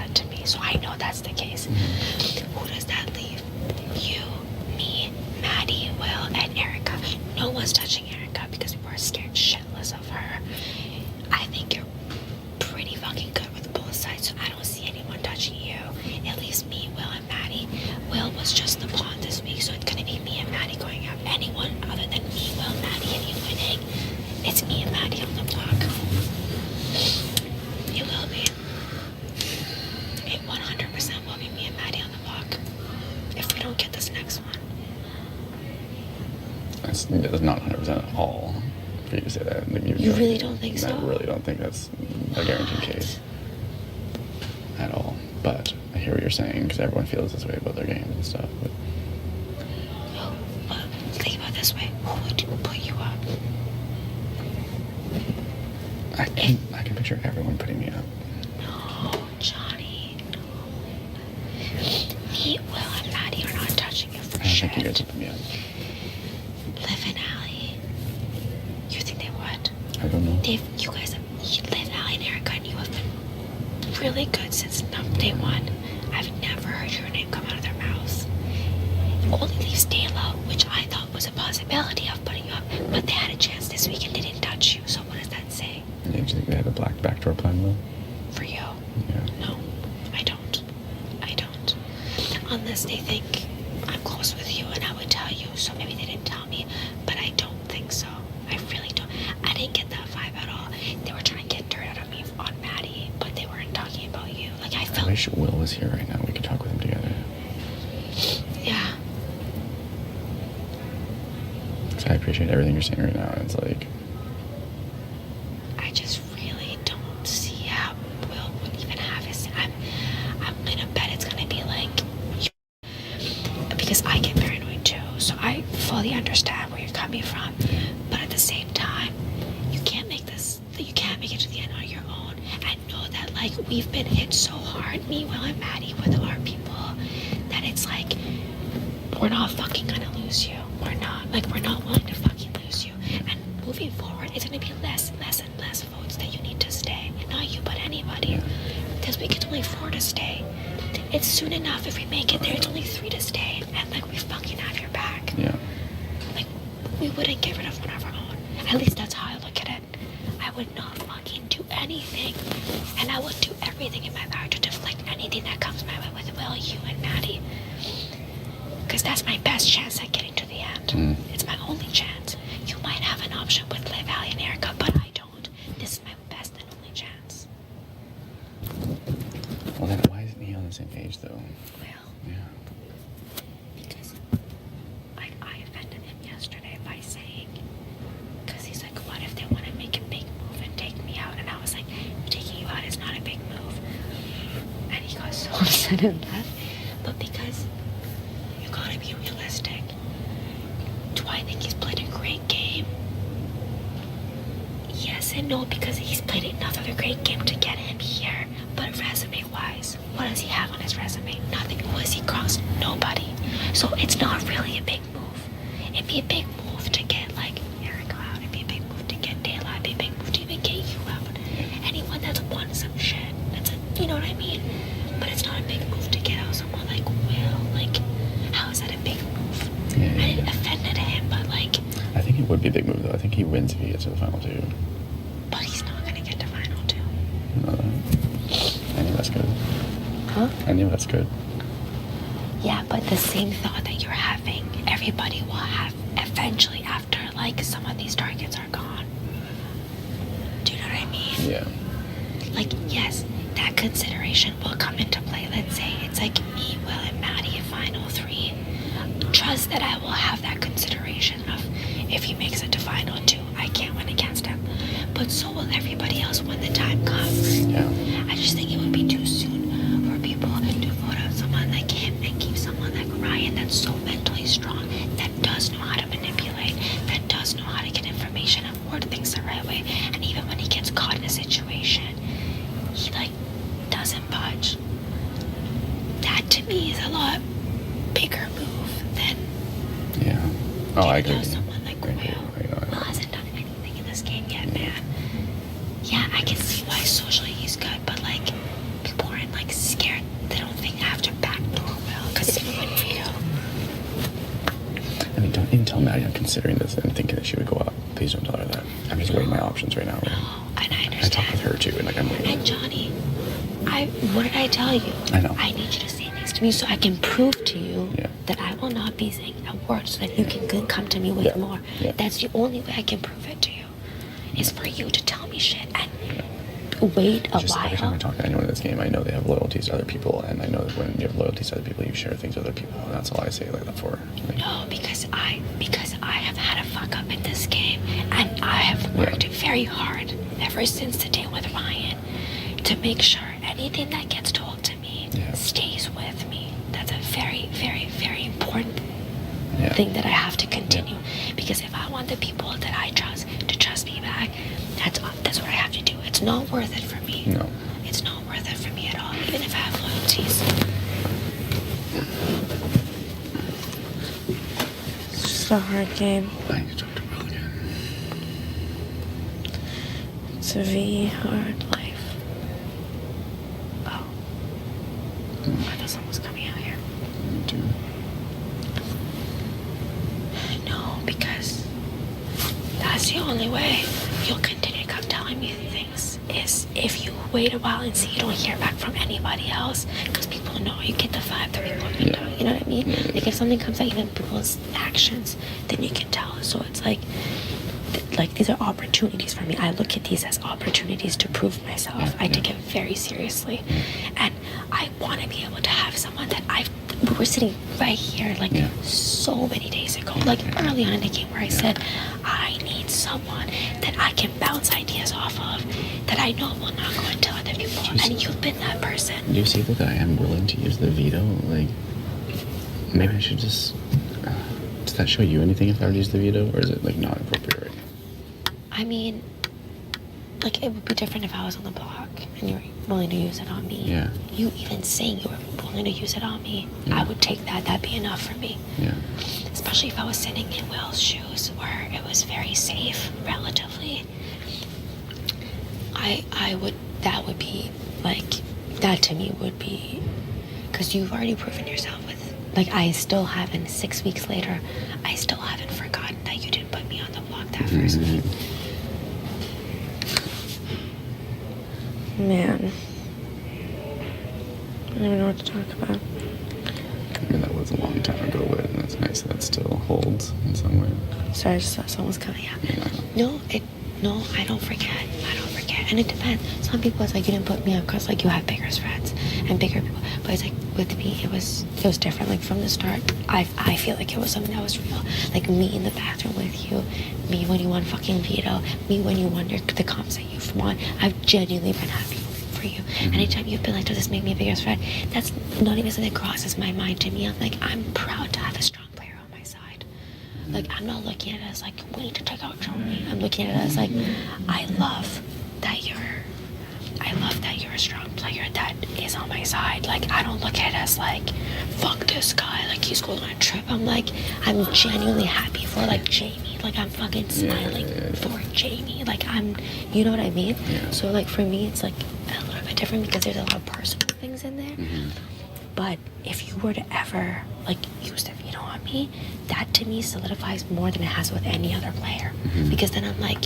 was just the pawn this week, so it's gonna be me and Maddie going out. Anyone other than me, Will, Maddie, and you winning, it's me and Maddie on the block. It will be. It 100% will be me and Maddie on the block. If we don't get this next one. That's not 100% at all for you to say that. Like, You really don't think so? I really don't think that's a guaranteed case at all. But I hear what you're saying because everyone feels this way about their games and stuff. But Think about it this way. Who would put you up? I can picture everyone putting me up. No, Johnny. No. Me, Will, and Maddie are not touching you for I don't shit. think you guys would put me up. Liv and Allie. You think they would? I don't know. You guys have, Liv, Allie, and Erica, and you have been really good since day one. I've never heard your name come out of their mouths. It only leaves Dayla, which I thought was a possibility of putting you up, but they had a chance this week and they didn't touch you, so what does that say? Yeah, do you think they had a black backdoor plan though? For you? Yeah. No, I don't. Unless they think I'm close with you and I would tell you, so maybe they didn't tell me, but I don't think so. I really don't. I didn't get that vibe at all. They were trying to get dirt out of me on Maddie, but they weren't talking about you. Like, I felt... I wish Will was here right now. We could talk with him together. Yeah. Because I appreciate everything you're saying right now. It's like... I just really don't see how Will would even have his... I'm gonna bet it's gonna be like... Because I get paranoid too, so I fully understand where you're coming from. But at the same time, you can't make it to the end on your own. And know that, like, we've been hit so hard, me, Will, and Maddie, with our people, that it's like, we're not fucking gonna lose you. We're not. Like, we're not willing to fucking lose you. And moving forward, it's gonna be less and less votes that you need to stay. Not you, but anybody. This week it's only 4 to stay. It's soon enough if we make it there. It's only 3 to stay. And, like, we fucking have your back. Yeah. Like, we wouldn't get rid of one of our own. At least that's how I look at it. I would not fucking do anything. And I would do everything in my power to deflect anything that comes my way with Will, you, and Maddie. Because that's my best chance at getting to the end. It's my only chance. You might have an option with Liv, Allie, and Erica, but I don't. This is my best and only chance. Well, then why isn't he on the same page, though? Will. Yeah. Because I offended him yesterday by saying, because he's like, what if they want to make a big move and take me out? And I was like, taking you out is not a big move. And he got so upset at that. But because you gotta be realistic. Do I think he's played a great game? Yes and no, because he's played enough of a great game to get him here. But resume-wise, what does he have on his resume? Nothing. Who has he crossed? Nobody. So it's not really a big move. It'd be a big move to get, like, Erica out. It'd be a big move to get Dayla. It'd be a big move to even get you out. Anyone that's won some shit. You know what I mean? But it's not a big move to get out someone like Will. Like, how is that a big move? Yeah. I didn't offended him, but, like... I think it would be a big move, though. I think he wins if he gets to the final 2. But he's not gonna get to final 2. I knew that's good. Huh? I knew that's good. Yeah, but the same thought that you're having, everybody will have eventually after, like, some of these targets are gone. Do you know what I mean? Yeah. Like, yes, that consideration will come into play. Let's say it's like me, Will, and Maddie in final 3. Trust that I will have that consideration of if he makes it to final 2, I can't win against him. But so will everybody else when the time comes. Yeah. I just think it would be too soon for people to vote out someone like him and keep someone like Ryan that's so mentally strong, that does know how to manipulate, that does know how to get information and word things the right way. And even when he gets caught in a situation, he, like, doesn't budge. That to me is a lot bigger move than Yeah. Oh, I agree. someone like Will. Will hasn't done anything in this game yet, man. Yeah, I can see why socially he's good, but, like, people aren't, like, scared. They don't think I have to backdoor Will because he's gonna win for you. I mean, don't even tell Maddie I'm considering this and thinking that she would go up. Please don't tell her that. I'm just weighing my options right now. Right? No, and I I understand. talked with her too, and like I'm waiting. And Johnny, what did I tell you? I know. I need you to say things to to me so I can prove to you Yeah. that I will not be saying a word so that you can come to me with Yeah. more. Yeah. That's the only way I can prove it to you, is for you to tell me shit and wait a Just every time I while. talk to anyone in this game, I know they have loyalties to other people, and I know that when you have loyalties to other people, you share things with other people, and that's all I say like that for. Like, No, because I have had a fuck up in this game, and I have worked very hard ever since the day with Ryan to make sure anything that gets told to me stays with me. That's a very, very, very important thing that I have to continue. Because if I want the people that I trust to trust me back, that's what I have to do. It's not worth it for me. No. It's not worth it for me at all, even if I have loyalties. It's just a hard game. I need to talk to Will again. It's a very hard life. Oh. I thought someone was coming out here. Me too. No, because that's the only way you'll continue to come telling me things, is if you wait a while and see you don't hear back from anybody else, because people know, you get the vibe that people know, you know what I mean? Like if something comes out, even people's actions, then you can tell. So it's like these are opportunities for me. I look at these as opportunities to prove myself. I take it very seriously, and I want to be able to have someone that we were sitting right here like so many days ago, like early on in the game, where I said I need someone that I can bounce ideas off of, that I know will not go into other people, and you've been that person. Do you see that I am willing to use the veto? Like, maybe I should just. Does that show you anything if I were to use the veto, or is it like not appropriate right now? I mean, like, it would be different if I was on the block and you were willing to use it on me. Yeah. You even saying you were willing to use it on me, I would take that. That'd be enough for me. Yeah. Especially if I was sitting in Will's shoes, where it was very safe, relatively. That would be, like, that to me would be, because you've already proven yourself with, like, I still haven't, 6 weeks later, I still haven't forgotten that you didn't put me on the block that first week. Man. I don't even know what to talk about. I mean, that was a long time ago, but that's nice that still holds in some way. Sorry, I just thought someone was coming out. No, I don't forget. And it depends. Some people, it's like, you didn't put me up because, like, you have bigger friends and bigger people. But it's like, with me, it was different. Like, from the start, I feel like it was something that was real. Like, me in the bathroom with you, me when you won fucking veto, me when you won the comps that you've won. I've genuinely been happy for you. Anytime you've been like, does this make me a bigger friend? That's not even something that crosses my mind to me. I'm like, I'm proud to have a strong player on my side. Like, I'm not looking at it as like, we need to take out Johnny. I'm looking at it as like, I love that you're a strong player that is on my side. Like, I don't look at it as like, fuck this guy, like he's going on a trip. I'm like, I'm genuinely happy for like Jamie. Like, I'm fucking smiling for Jamie. Like, you know what I mean? So like, for me, it's like a little bit different because there's a lot of personal things in there. But if you were to ever like use the veto on me, that to me solidifies more than it has with any other player. Because then I'm like,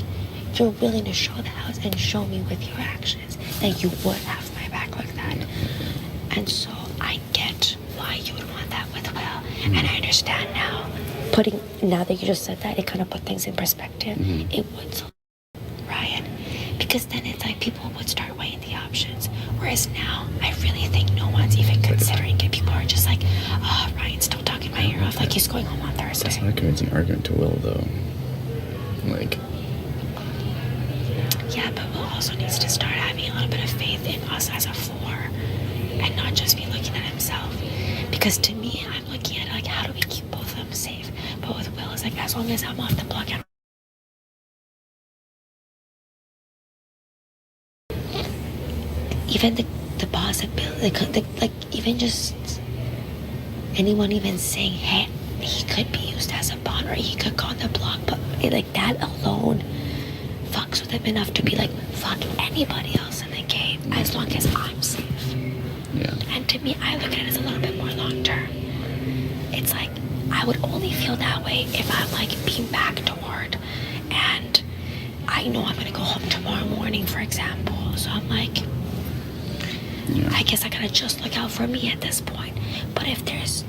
you're willing to show the house and show me with your actions that you would have my back like that. And so I get why you would want that with Will. And I understand now. Now that you just said that, it kind of put things in perspective. It would, Ryan. Because then it's like people would start weighing the options. Whereas now, I really think no one's even considering it. People are just like, oh, Ryan's still talking my ear off like he's going home on Thursday. That's not a convincing argument to Will, though. Like, yeah, but Will also needs to start having a little bit of faith in us as a floor and not just be looking at himself. Because to me, I'm looking at it like, how do we keep both of them safe? But with Will, it's like, as long as I'm off the block, even the possibility, like even just anyone even saying, hey, he could be used as a pawn or he could go on the block, but like that alone fucks with him enough to be like, fuck anybody else in the game as long as I'm safe. And to me, I look at it as a little bit more long term. It's like, I would only feel that way if I'm like being backdoored and I know I'm gonna go home tomorrow morning, for example. So I'm like, Yeah. I guess I gotta just look out for me at this point. But if there's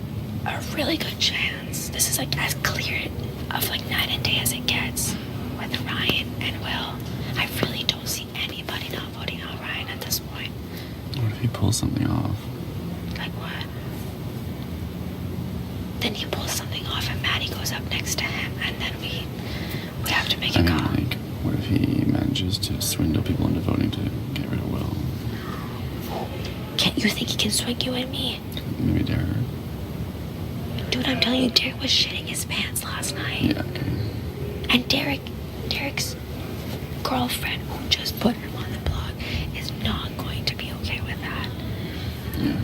a really good chance, this is like as clear of like night and day as it gets with Ryan and Will. I really don't see anybody not voting out Ryan at this point. What if he pulls something off? Like what? Then he pulls something off and Maddie goes up next to him and then we have to make a call. Like, what if he manages to swindle people into voting to get rid of Will? Can't you think he can swing you and me? Maybe Derek. Dude, I'm telling you, Derek was shitting his pants last night. Yeah, okay. And Derek's girlfriend, who just put him on the block, is not going to be okay with that. Yeah.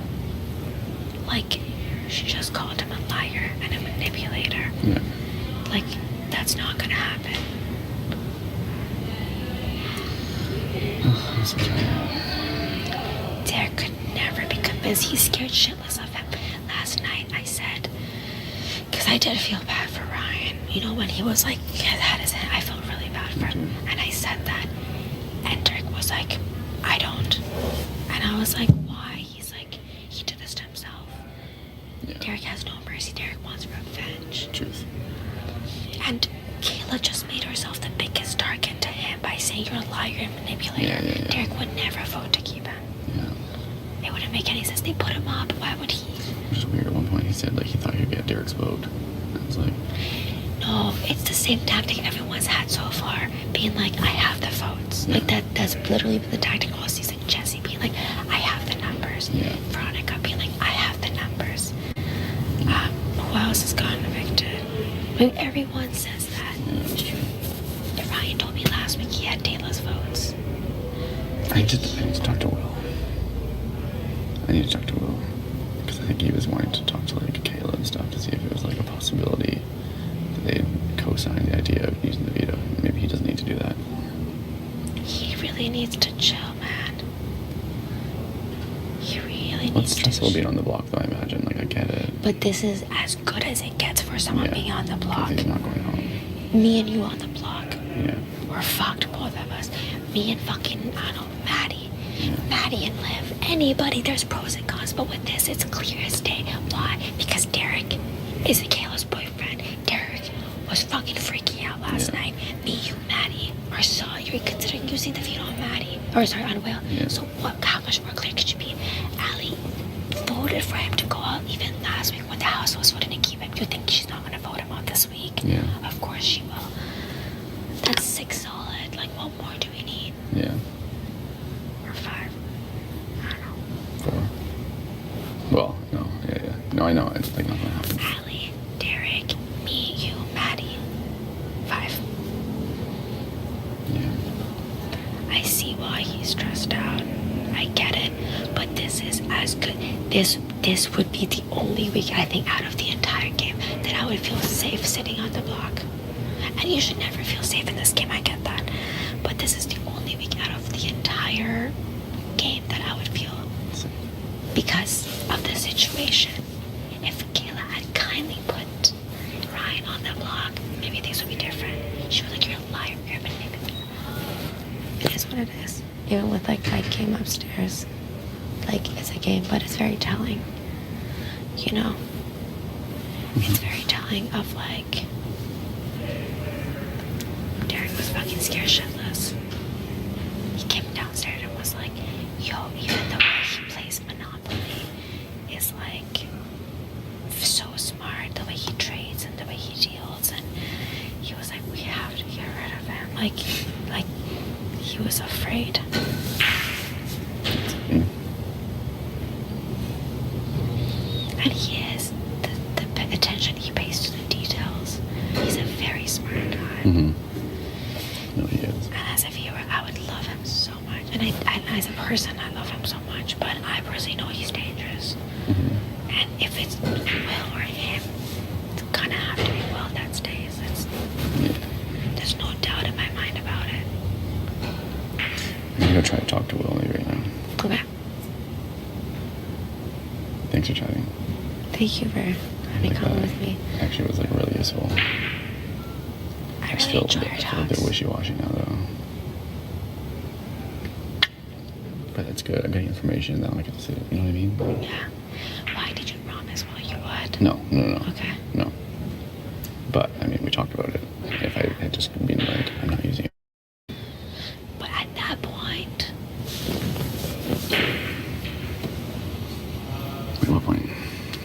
Like, she just called him a liar and a manipulator. Yeah. Like, that's not gonna happen. I'm so tired. Derek could never be convinced. He's scared shitless of him. Last night I said, because I did feel bad for Ryan. You know, when he was like, yeah, that is it. I felt really bad for him. And I said that. And Derek was like, I don't. And I was like, why? He's like, he did this to himself. Yeah. Derek has no mercy. Derek wants revenge. Truth. And Kayla just made herself the biggest target to him by saying you're a liar and manipulator. Yeah. Derek would never vote to keep him. Yeah. It wouldn't make any sense. They put him up. Why would he? Which is weird. At one point he said like he thought he'd get Derek's vote. I was like, No, it's the same tactic everyone's had so far. Being like, I have the votes. Yeah. Like that's literally the tactic all season. Jesse being like, I have the numbers. Yeah. Veronica being like, I have the numbers. Who else has gotten evicted? I mean, everyone says that. yeah, that's true. Ryan told me last week he had Dayla's votes. I need to talk to Will. Because I think he was wanting to talk to like Kayla and stuff to see if it was like a possibility that they'd co-sign the idea of using the veto. Maybe he doesn't need to do that. He really needs to chill, man. He really Well, it's needs to stressful chill. being on the block though, I imagine. Like I get it. But this is as good as it gets for someone Yeah, being on the block. Because he's not going home. Me and you on the block. Yeah. We're fucked, both of us. Me and fucking, I don't know, Maddie. Yeah. Maddie and Liv. Anybody, there's pros and cons. But with this, it's clear as day. Why? Because Derek is Kayla's boyfriend. Derek was fucking freaking out last Yeah. night. Me, you, Maddie, are sorry. You're considering using the veto on Maddie. Or sorry, on Will. Yeah. So what? How much more clear could you be? Allie voted for him to go out even last week when the house was voting to keep him. You think she's not going to vote him out this week? Yeah. Of course she will. That's 6 solid. Like, what more do we need? Yeah. Or 5? I don't know. 4. Well, no. Yeah. No, I know. It's like not gonna happen. Allie, Derek, me, you, Maddie. 5. Yeah. I see why he's stressed out. I get it. But this is as good. This would be the only week, I think, out of the entire game that I would feel safe sitting on the block. And you should never feel safe in this game, I get that. But this is the only week out of the entire game that I would feel because of the situation. If Kayla had kindly put Ryan on the block, maybe things would be different. She was like, you're a liar, you're a manipulator. It is what it is. Even with like my game upstairs, like it's a game, but it's very telling. You know? It's very telling of like, Derek was fucking scared shitless. He came downstairs and was like, yo, even the way he plays Monopoly is like so smart, the way he trades and the way he deals, and he was like, we have to get rid of him. Like he was afraid. And he is. The attention he pays to the details. He's a very smart guy. Mm-hmm. No, he is. And as a viewer, I would love him so much. And as a person, I love him so much. But I personally know he's dangerous. Mm-hmm. And if it's Will or him, it's gonna have to be Will that stays. There's no doubt in my mind about it. I'm gonna try to talk to Will maybe right now. Okay. Thanks for chatting. Thank you for having come with me. Actually, it was like really useful. I just really feel enjoy your a bit talks. wishy-washy now, though. But that's good. I'm getting information that I get to see. You know what I mean? Like, Yeah. Why did you promise? Well, you would. no. Okay. No. But I mean, we talked about it. If I had just been like, I'm not using it. But at that point, At what point?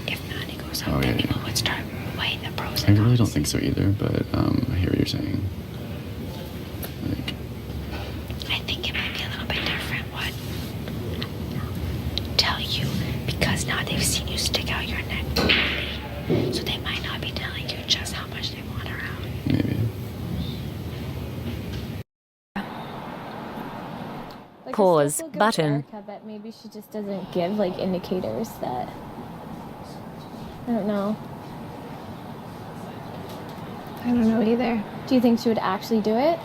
if Maddie goes up, Oh, then yeah, people yeah. would start weighing the pros I and really don't cons. think so either. But I hear what you're saying. Like, I think it might be a little bit different. What? Tell you because now they've seen you stick out your neck, so they might not be telling you just how much they want her out. maybe. Like, I Pause still feel good button. for Erica, but maybe she just doesn't give like indicators that. I don't know. I don't know either. Do you think she would actually do it?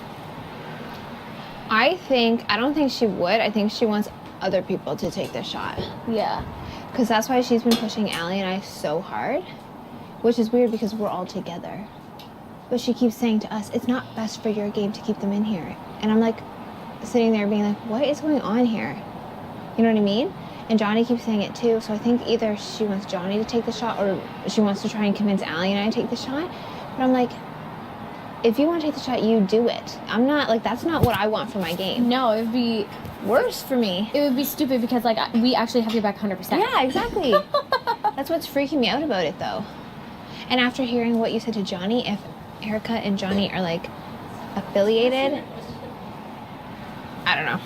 I don't think she would. I think she wants other people to take the shot. Yeah. Because that's why she's been pushing Allie and I so hard. Which is weird because we're all together. But she keeps saying to us, it's not best for your game to keep them in here. And I'm like, sitting there being like, what is going on here? You know what I mean? And Johnny keeps saying it too. So I think either she wants Johnny to take the shot or she wants to try and convince Allie and I to take the shot. But I'm like, if you want to take the shot, you do it. I'm not, like, that's not what I want for my game. No, it would be Worse for me. It would be stupid because like we actually have your back 100%. Yeah, exactly. That's what's freaking me out about it though. And after hearing what you said to Johnny, if Erica and Johnny are like affiliated, I don't know.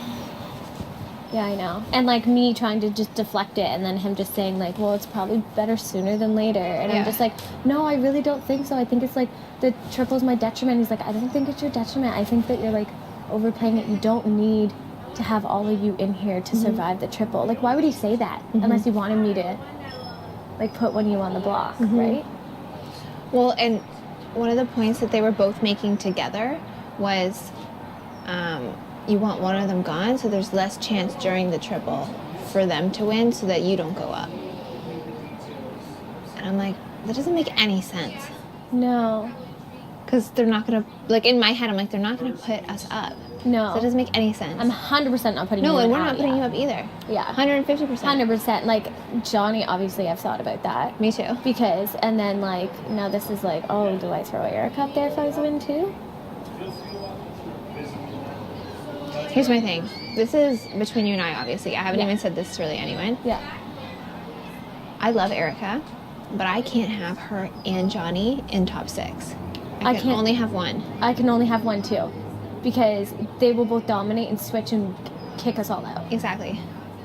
Yeah, I know. And like me trying to just deflect it and then him just saying like, well, it's probably better sooner than later. And Yeah. I'm just like, no, I really don't think so. I think it's like the triple's my detriment. He's like, I don't think it's your detriment. I think that you're like overplaying it. You don't need to have all of you in here to survive the triple. Like, why would he say that? Unless he wanted me to like put one of you on the block, right? Well, and one of the points that they were both making together was you want one of them gone so there's less chance during the triple for them to win so that you don't go up. And I'm like, that doesn't make any sense. No. Because they're not going to, like in my head, I'm like, they're not going to put us up. No. So it doesn't make any sense. I'm 100% not putting you No, in and we're out, not putting yeah. you up either. Yeah. 150%. 100%. Like, Johnny, obviously, I've thought about that. Me too. Because, and then, like, now this is like, oh, do I throw Erica up there if I was a win too? Here's my thing. This is between you and I, obviously. I haven't Yeah. even said this to really anyone. Yeah. I love Erica, but I can't have her and Johnny in top 6. I can can't- only have one. I can only have one too. Because they will both dominate and switch and kick us all out. Exactly.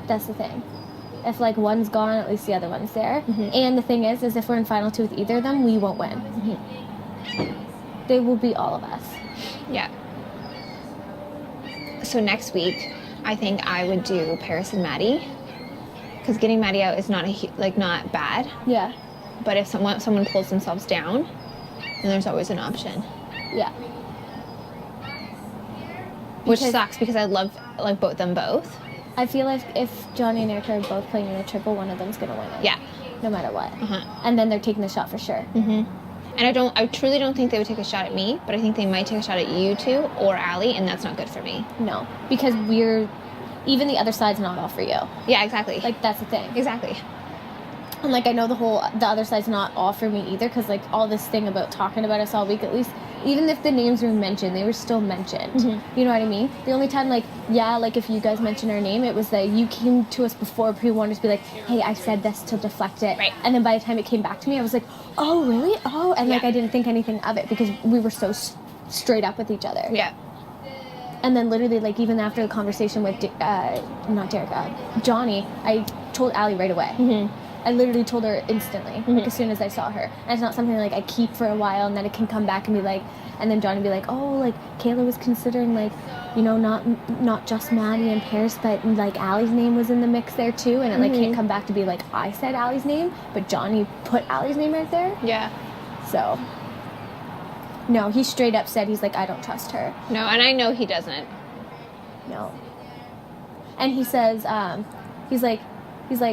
That's the thing. If, like, one's gone, at least the other one's there. And the thing is if we're in final 2 with either of them, we won't win. They will beat all of us. Yeah. So next week, I think I would do Paris and Maddie. Because getting Maddie out is not not bad. Yeah. But if someone pulls themselves down, then there's always an option. Yeah. Which Because- sucks because I love them both. I feel like if Johnny and Erica are both playing in a triple, one of them's going to win it. Yeah. No matter what. Uh-huh. And then they're taking the shot for sure. And I truly don't think they would take a shot at me, but I think they might take a shot at you two or Allie, and that's not good for me. No. Because even the other side's not all for you. Yeah, exactly. Like, that's the thing. Exactly. And, like, I know the other side's not all for me either, because, like, all this thing about talking about us all week, at least, even if the names were mentioned, they were still mentioned. You know what I mean? The only time, like, yeah, like, if you guys mentioned our name, it was that you came to us before, but you wanted to be like, hey, I said this to deflect it. Right. And then by the time it came back to me, I was like, oh, really? Oh, and, like, Yeah. I didn't think anything of it, because we were so straight up with each other. Yeah. And then literally, like, even after the conversation with, not Derek, Johnny, I told Allie right away. I literally told her instantly, like, as soon as I saw her. And it's not something, like, I keep for a while and then it can come back and be like, and then Johnny would be like, oh, like, Kayla was considering, like, you know, not just Maddie and Paris, but, like, Allie's name was in the mix there, too. And it, like, can't come back to be, like, I said Allie's name, but Johnny put Allie's name right there. Yeah. So, no, he straight up said, he's like, I don't trust her. No, and I know he doesn't. No. And he says, he's like,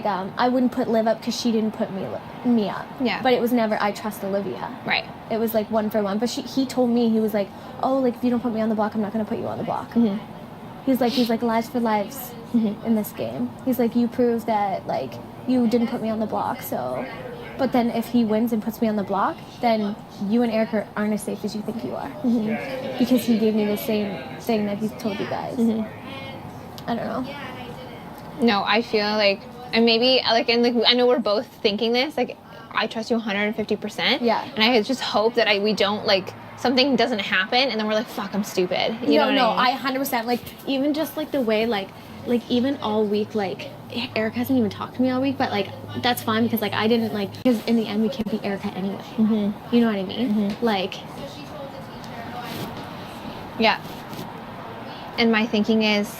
I wouldn't put Liv up because she didn't put me up. Yeah. But it was never, I trust Olivia. Right. It was like 1 for 1. But he told me, he was like, oh, like, if you don't put me on the block, I'm not going to put you on the block. You He's like lives for lives in this game. He's like, you prove that like you didn't put me on the block, so. But then if he wins and puts me on the block, then you and Eric aren't as safe as you think you are. Because he gave me the same thing that he's told you guys. I don't know. No, I feel like, and maybe like, and like I know we're both thinking this. Like, I trust you 150%. Yeah. And I just hope that we don't like something doesn't happen, and then we're like, fuck, I'm stupid. You know what I mean? I 100% like even just like the way like even all week like Eric hasn't even talked to me all week, but like that's fine because like I didn't like because in the end we can't beat Erica anyway. You know what I mean? Like. Yeah. And my thinking is,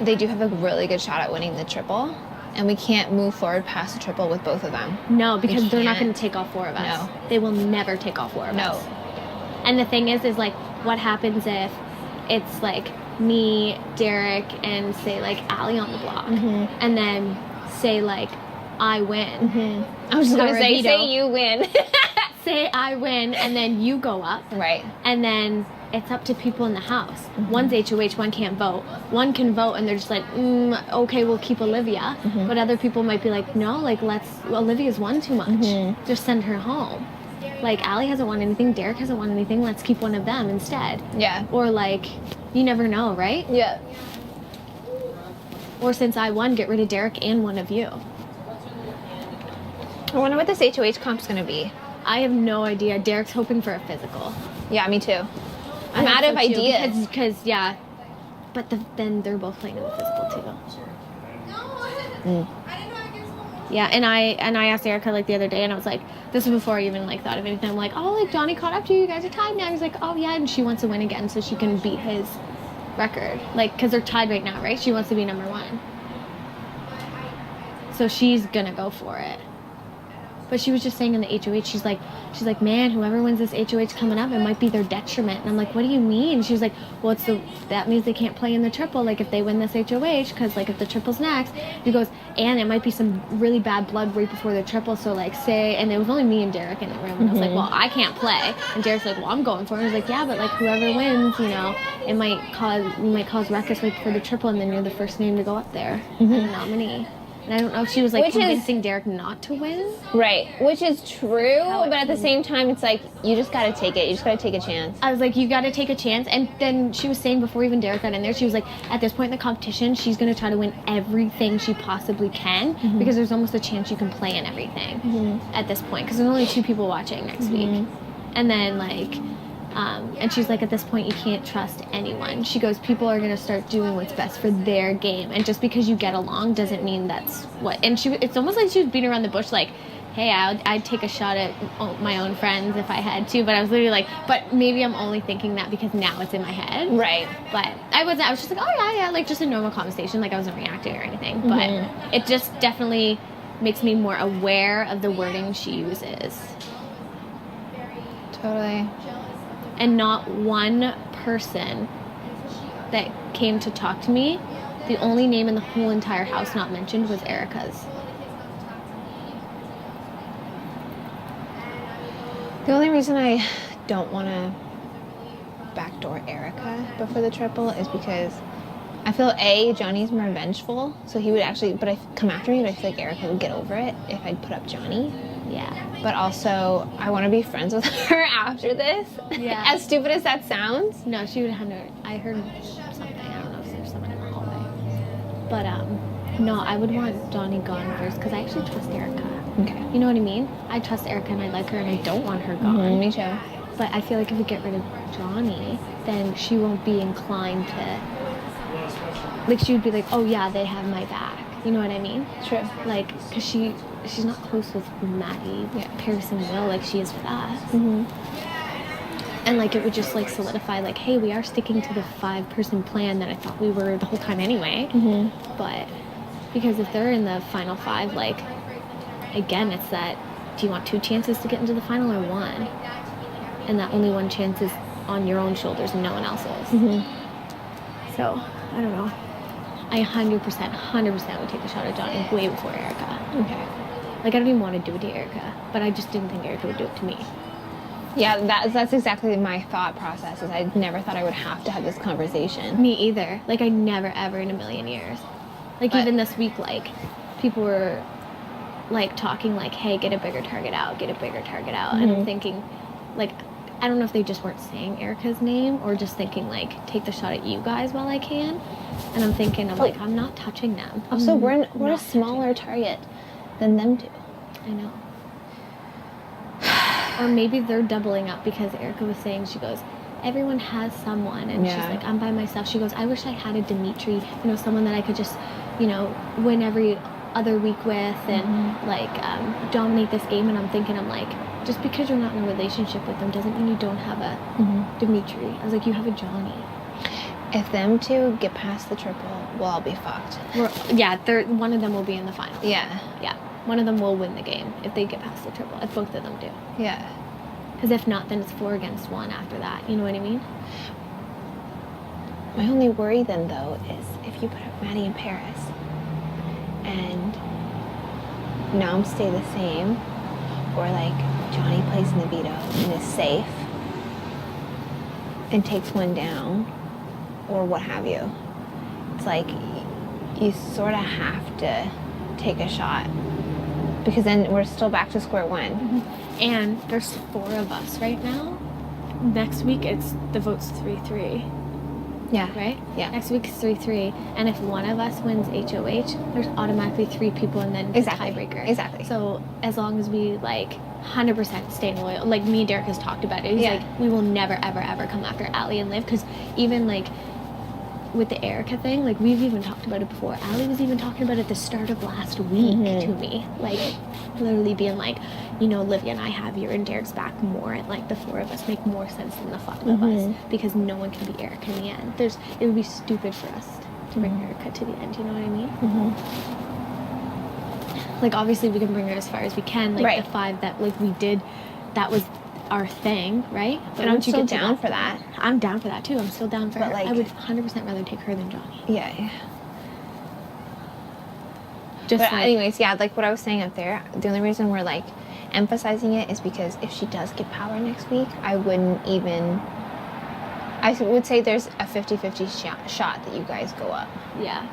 they do have a really good shot at winning the triple, and we can't move forward past the triple with both of them. No, because We they're not can't. going to take all four of us. No. They will never take all four of No. us. And the thing is like, what happens if it's like me, Derek, and say like Allie on the block, and then say like I win. I was just Or gonna a veto. say you win. Say I win, and then you go up. Right. And then it's up to people in the house. One's HOH, one can't vote. One can vote, and they're just like, okay, we'll keep Olivia. But other people might be like, no, like Olivia's won too much. Just send her home. Like Allie hasn't won anything, Derek hasn't won anything. Let's keep one of them instead. Yeah. Or like, you never know, right? Yeah. Or since I won, get rid of Derek and one of you. I wonder what this HOH comp's gonna be. I have no idea. Derek's hoping for a physical. Yeah, me too. I'm out of ideas. Because yeah, but then they're both playing in the physical too. Yeah, and I asked Erica like the other day, and I was like, this was before I even like thought of anything. I'm like, oh, like Donnie caught up to you. You guys are tied now. He's like, oh yeah, and she wants to win again so she can beat his record. Like, because they're tied right now, right? She wants to be number one. So she's gonna go for it. But she was just saying in the HOH, she's like, man, whoever wins this HOH coming up, it might be their detriment. And I'm like, what do you mean? She was like, well, that means they can't play in the triple, like if they win this HOH, because like if the triple's next, he goes, and it might be some really bad blood right before the triple. So like say, and it was only me and Derek in the room. And I was like, well, I can't play. And Derek's like, well, I'm going for it. And I was like, yeah, but like whoever wins, you know, you might cause ruckus right before the triple, and then you're the first name to go up there as a nominee. And I don't know if she was like convincing Derek not to win. Right, which is true, but at the same time, it's like, you just gotta take it. You just gotta take a chance. I was like, you gotta take a chance. And then she was saying before even Derek got in there, she was like, at this point in the competition, she's gonna try to win everything she possibly can because there's almost a chance you can play in everything at this point because there's only 2 people watching next week. And then like, and she's like, at this point, you can't trust anyone. She goes, people are going to start doing what's best for their game. And just because you get along doesn't mean that's what. And it's almost like she was beating around the bush, like, hey, I'd take a shot at my own friends if I had to. But I was literally like, but maybe I'm only thinking that because now it's in my head. Right. But I was just like, oh, yeah, like just a normal conversation. Like I wasn't reacting or anything. But it just definitely makes me more aware of the wording she uses. Totally. And not one person that came to talk to me, the only name in the whole entire house not mentioned was Erica's. The only reason I don't want to backdoor Erica before the triple is because I feel Johnny's more vengeful, so he would actually, come after me, but I feel like Erica would get over it if I'd put up Johnny. Yeah. But also, I want to be friends with her after this. Yeah. As stupid as that sounds. No, she would have I heard something. I don't know if there's someone in the hallway. But, no, I would want Johnny gone first because I actually trust Erica. Okay. You know what I mean? I trust Erica and I like her and I don't want her gone. Me too. But I feel like if we get rid of Johnny, then she won't be inclined to, like she would be like, oh yeah, they have my back. You know what I mean? True. Like, because she's not close with Maddie, Paris and Will like she is with us. And like it would just like solidify like, hey, we are sticking to the 5-person plan that I thought we were the whole time anyway. But because if they're in the final 5, like, again, it's that, do you want 2 chances to get into the final or 1? And that only 1 chance is on your own shoulders and no one else's. So, I don't know. I 100% would take a shot at Johnny way before Erica. Okay. Like, I don't even want to do it to Erica, but I just didn't think Erica would do it to me. Yeah, that's exactly my thought process. Is I never thought I would have to have this conversation. Me either. Like, I never, ever in a million years. Like, even this week, like, people were, like, talking, like, hey, get a bigger target out, get a bigger target out. And I'm thinking, like, I don't know if they just weren't saying Erica's name or just thinking, like, take the shot at you guys while I can. And I'm thinking, like, I'm not touching them. Also, we're a not smaller target than them two. I know. Or maybe they're doubling up because Erica was saying, she goes, everyone has someone. And she's like, I'm by myself. She goes, I wish I had a Dimitri, you know, someone that I could just, you know, win every other week with and, like, dominate this game. And I'm thinking, I'm like, just because you're not in a relationship with them doesn't mean you don't have a Dimitri. I was like, you have a Johnny. If them two get past the triple, we'll all be fucked. One of them will be in the final. Yeah. Yeah. One of them will win the game if they get past the triple, if both of them do. Yeah. Because if not, then it's 4 against 1 after that. You know what I mean? My only worry then, though, is if you put up Maddie in Paris and Nam stay the same, or like Johnny plays in the veto and is safe and takes one down, or what have you. It's like you sort of have to take a shot because then we're still back to square one. And there's 4 of us right now. Next week, it's the vote's 3-3. Yeah. Right? Yeah. Next week is 3-3. And if one of us wins HOH, there's automatically 3 people and then Exactly. the tiebreaker. Exactly. So as long as we, like, 100% stay loyal, like me and Derek has talked about it. He's Yeah. like, we will never, ever, ever come after Allie and Liv. Because even, like, with the Erica thing, like, we've even talked about it before. Allie was even talking about it at the start of last week to me. Like, literally being like, you know, Livia and I have your and Derek's back more, and, like, the 4 of us make more sense than the 5 of us. Because no one can be Erica in the end. It would be stupid for us to bring Erica to the end, you know what I mean? Like, obviously, we can bring her as far as we can. Like, Right. the 5 that, like, we did, that was our thing, right? But And I'm once you still get to down for that. I'm down for that too. I'm still down for But, her. like- I would 100% rather take her than Johnny. Yeah. Just But like, anyways, yeah, like what I was saying up there, the only reason we're like emphasizing it is because if she does get power next week, I would say there's a 50-50 shot that you guys go up. yeah,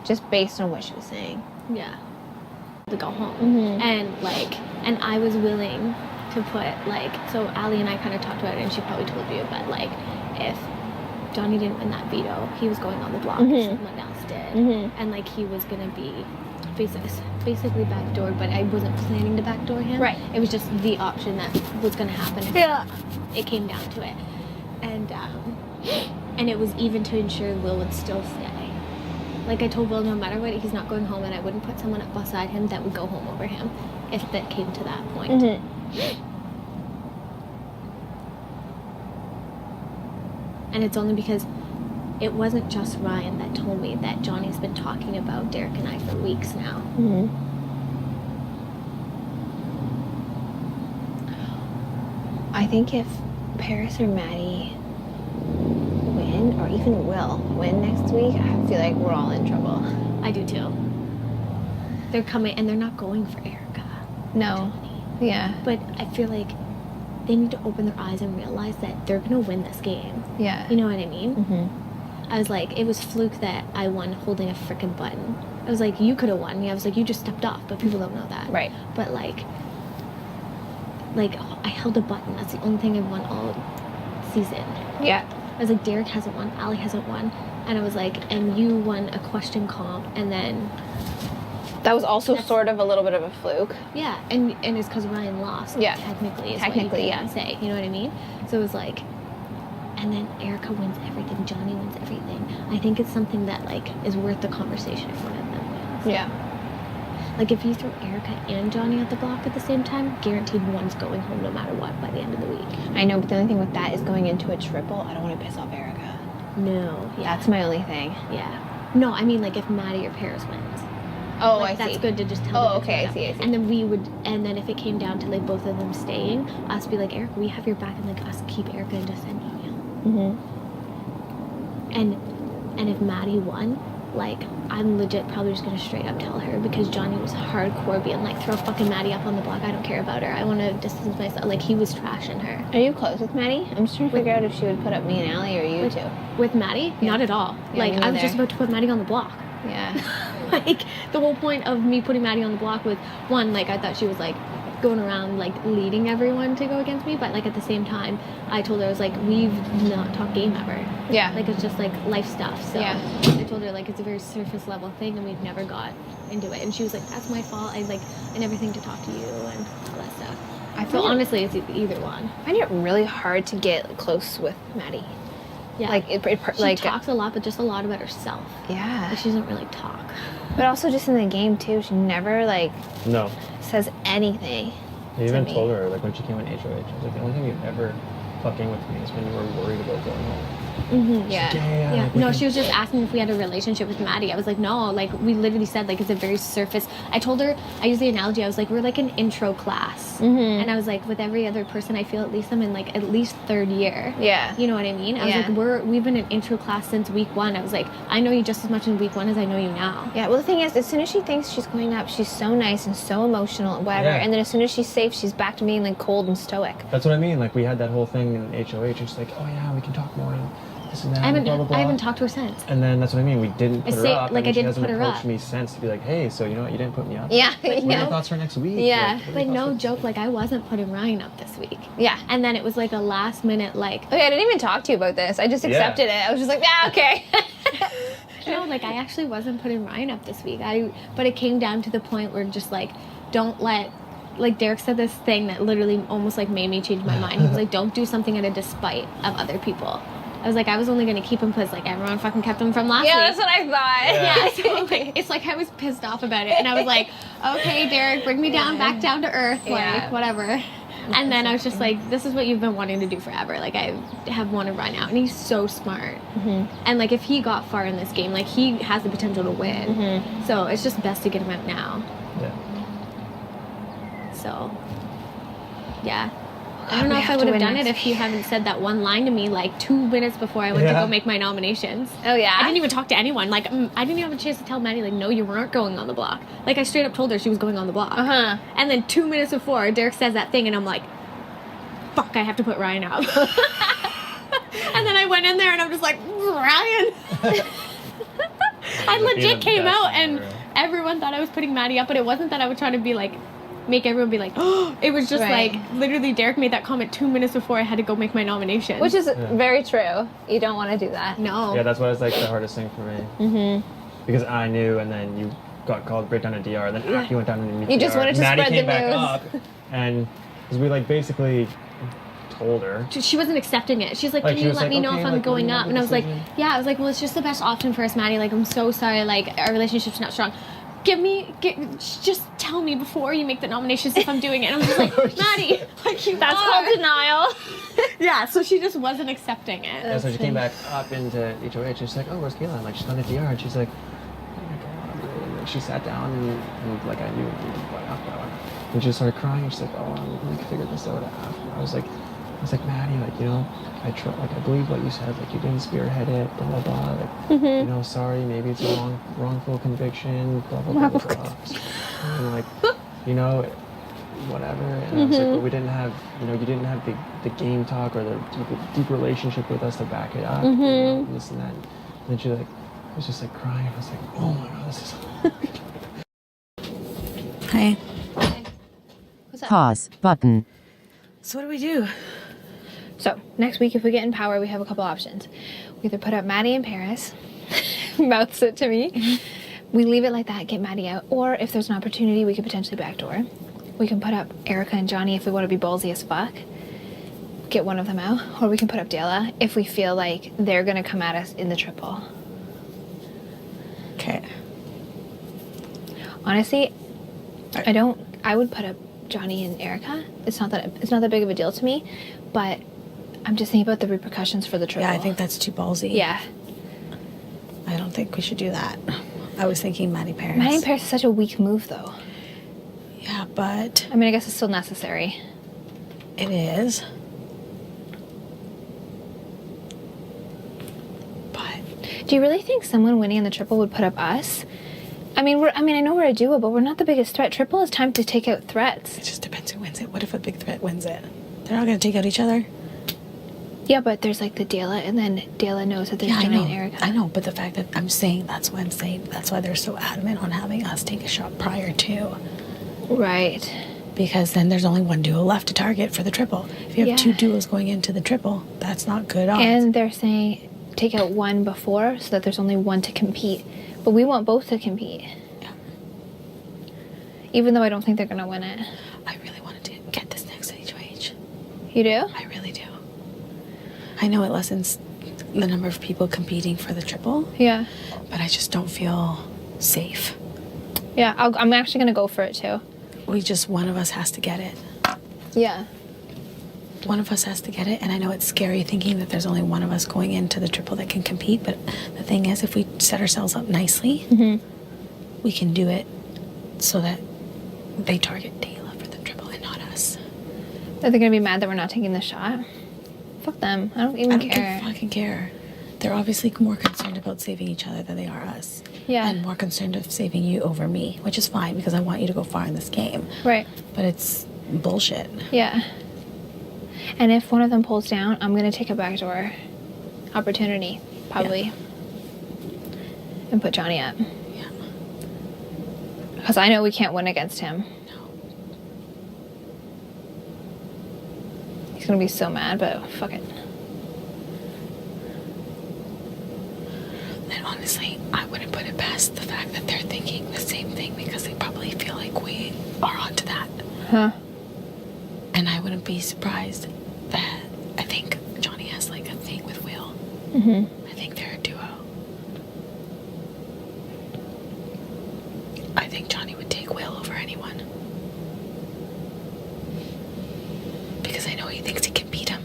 Just based on what she was saying. yeah, to go home. And I was willing to put, like, so Allie and I kind of talked about it, and she probably told you, but, like, if Johnny didn't win that veto, he was going on the block if someone else did. And, like, he was going to be basically backdoored, but I wasn't planning to backdoor him. Right. It was just the option that was going to happen if it came down to it. And it was even to ensure Will would still stay. Like, I told Will, no matter what, he's not going home, and I wouldn't put someone up beside him that would go home over him if that came to that point. And it's only because it wasn't just Ryan that told me that Johnny's been talking about Derek and I for weeks now. I think if Paris or Maddie win, or even Will win next week, I feel like we're all in trouble. I do too. They're coming, and they're not going for Erica. No. Yeah. But I feel like they need to open their eyes and realize that they're gonna win this game. Yeah. You know what I mean? I was like, it was fluke that I won holding a freaking button. I was like, you could have won. I was like, you just stepped off, but people don't know that. Right. But like I held a button. That's the only thing I've won all season. Yeah. I was like, Derek hasn't won, Allie hasn't won, and I was like, and you won a question comp, and then That was also sort of a little bit of a fluke. yeah, and it's because Ryan lost. Yeah. technically, is Technically, what you yeah. can say. You know what I mean? So it was like, and then Erica wins everything, Johnny wins everything. I think it's something that like is worth the conversation if one of them wins. Yeah. Like if you throw Erica and Johnny at the block at the same time, guaranteed one's going home no matter what by the end of the week. I know, but the only thing with that is going into a triple, I don't want to piss off Erica. No, yeah, That's my only thing. yeah. No, I mean like if Maddie or Paris wins. Oh, Like, I see. that's good to just tell Oh, them. to okay, throw I it see, up. I see. And then we would, and then if it came down to like both of them staying, us be like, Erica, we have your back, and like us keep Erica and just send Daniel. And if Maddie won, like, I'm legit probably just gonna straight up tell her because Johnny was hardcore being like, throw fucking Maddie up on the block. I don't care about her. I want to distance myself. Like, he was trashing her. Are you close with Maddie? I'm just trying to figure out if she would put up me and Allie or you two. With Maddie? Yeah. Not at all. Yeah, Like, me I was neither. just about to put Maddie on the block. Yeah. Like, the whole point of me putting Maddie on the block was, one, like, I thought she was like going around like leading everyone to go against me, but like at the same time I told her, I was like, we've not talked game ever. Yeah. Like, it's just like life stuff. So Yeah. I told her like it's a very surface level thing and we've never got into it, and she was like, that's my fault. I never think to talk to you and all that stuff. I feel honestly it's either one. I find it really hard to get close with Maddie. Yeah. Like She talks a lot, but just a lot about herself. Yeah. Like, she doesn't really talk. But also just in the game too, she never like No. says anything. I even me. told her, like, when she came on HOH, I was like, the only time you've ever fucking with me is when you were worried about going home. Mm-hmm. Yeah. Yeah. like, we No, can- she was just asking if we had a relationship with Maddie. I was like, no. Like, we literally said, like, it's a very surface. I told her, I used the analogy, I was like, we're like an intro class. Mm-hmm. And I was like, with every other person, I feel at least I'm in like at least third year. Yeah. You know what I mean? I was Yeah. like, we've been in intro class since week 1. I was like, I know you just as much in week 1 as I know you now. Yeah, well the thing is, as soon as she thinks she's going up, she's so nice and so emotional and whatever, Yeah. and then as soon as she's safe, she's back to being like cold and stoic. That's what I mean. Like, we had that whole thing in HOH, and she's like, oh yeah, we can talk more, and this and that, I and blah, blah, blah. haven't talked to her since. And then that's what I mean. We didn't put her say- up. like, and I she didn't hasn't put her approached up. me since to be like, hey, so you know what? You didn't put me up. Yeah, What are yeah. your thoughts for next week? Yeah. what are Like, your no thoughts joke, like, I wasn't putting Ryan up this week. Yeah. And then it was like a last minute, like, Okay, I didn't even talk to you about this. I just accepted it. I was just like, yeah, okay. no, like, I actually wasn't putting Ryan up this week. But it came down to the point where just like, don't let, like, Derek said this thing that literally almost like made me change my mind. He was like, don't do something at a despite of other people. I was like, I was only gonna keep him because like everyone fucking kept him from last Yeah, week. that's what I thought. Yeah, so like, it's like I was pissed off about it, and I was like, okay, Derek, bring me down, back down to earth, like, Yeah. whatever. And then I was just like, this is what you've been wanting to do forever. Like, I have wanted Ryan out, and he's so smart. And like, if he got far in this game, like, he has the potential to win. So it's just best to get him out now. Yeah. So, yeah. I God, don't know we if I have would to have win done it next if you hadn't said that one line to me like 2 minutes before I went to Yeah. go make my nominations. Oh, yeah? I didn't even talk to anyone. Like, I didn't even have a chance to tell Maddie, like, no, you weren't going on the block. Like, I straight up told her she was going on the block. Uh-huh. And then 2 minutes before, Derek says that thing, and I'm like, fuck, I have to put Ryan up. And then I went in there, and I'm just like, Ryan. I legit came out, and everyone thought I was putting Maddie up, but it wasn't that I was trying to be like, make everyone be like, oh, it was just Right. like, literally Derek made that comment 2 minutes before I had to go make my nomination. Which is very true. You don't want to do that. no. Yeah, that's what was like the hardest thing for me. Mm-hmm. Because I knew, and then you got called right down to DR, and then after you went down to You just DR, wanted to Maddie spread the came back news. up, and because we like basically told her. She wasn't accepting it. She's like, Like, can she you was let like, me know okay, if I'm like, going let me up? know And the I was like, decision. yeah. I was like, well, it's just the best option for us, Maddie. Like, I'm so sorry. Like, our relationship's not strong. Just tell me before you make the nominations if I'm doing it. And I'm just like, Maddie, like, you That's are. called denial. Yeah, so she just wasn't accepting it. Yeah, so she came back up into HOH, and she's like, oh, where's Kayla? I'm like, she's gone to DR, and she's like, oh my god. And like, she sat down, and like, I knew what happened. And she just started crying, and she's like, oh, I'm going to figure this out after. I was like, Maddie, like, you know, I believe what you said, like, you didn't spearhead it, blah, blah, blah, like, you know, sorry, maybe it's a wrongful conviction, blah, blah, blah, blah, blah. And like, you know, whatever. And I was like, but we didn't have, you know, you didn't have the game talk or the deep relationship with us to back it up, you know, this and that. And then she like was just like crying. I was like, oh my god, this is. Hi. Pause button. So what do we do? So, next week, if we get in power, we have a couple options. We either put up Maddie in Paris, mouths it to me. We leave it like that, get Maddie out. Or if there's an opportunity, we could potentially backdoor. We can put up Erica and Johnny if we want to be ballsy as fuck. Get one of them out. Or we can put up Dayla if we feel like they're going to come at us in the triple. Okay. Honestly, I would put up Johnny and Erica. It's not that big of a deal to me, but I'm just thinking about the repercussions for the triple. Yeah, I think that's too ballsy. Yeah. I don't think we should do that. I was thinking Maddie Paris. Maddie in Paris is such a weak move, though. Yeah, but I mean, I guess it's still necessary. it is. But Do you really think someone winning in the triple would put up us? I mean, I know we're a duo, but we're not the biggest threat. Triple is time to take out threats. It just depends who wins it. What if a big threat wins it? They're not gonna take out each other. Yeah, but there's like the Dayla, and then Dayla knows that there's Yeah, Johnny and Erica. I know, but the fact that I'm saying that's why they're so adamant on having us take a shot prior to. Right. Because then there's only one duo left to target for the triple. If you have two duos going into the triple, that's not good odds. And they're saying take out one before so that there's only one to compete. But we want both to compete. Yeah. Even though I don't think they're going to win it. I really wanted to get this next HOH. You do? I really do. I know it lessens the number of people competing for the triple. Yeah. But I just don't feel safe. Yeah, I'm actually going to go for it too. One of us has to get it. Yeah. One of us has to get it, and I know it's scary thinking that there's only one of us going into the triple that can compete, but the thing is, if we set ourselves up nicely, we can do it so that they target Dayla for the triple and not us. Are they going to be mad that we're not taking the shot? Fuck them. I don't even care. I don't fucking care. They're obviously more concerned about saving each other than they are us. Yeah. And more concerned of saving you over me, which is fine because I want you to go far in this game. Right. But it's bullshit. Yeah. And if one of them pulls down, I'm going to take a backdoor opportunity, probably. And put Johnny up. Yeah. Because I know we can't win against him. No. He's going to be so mad, but fuck it. And honestly, I wouldn't put it past the fact that they're thinking the same thing because they probably feel like we are onto that. Huh? And I wouldn't be surprised that I think Johnny has like a thing with Will. I think they're a duo. I think Johnny would take Will over anyone. Because I know he thinks he can beat him.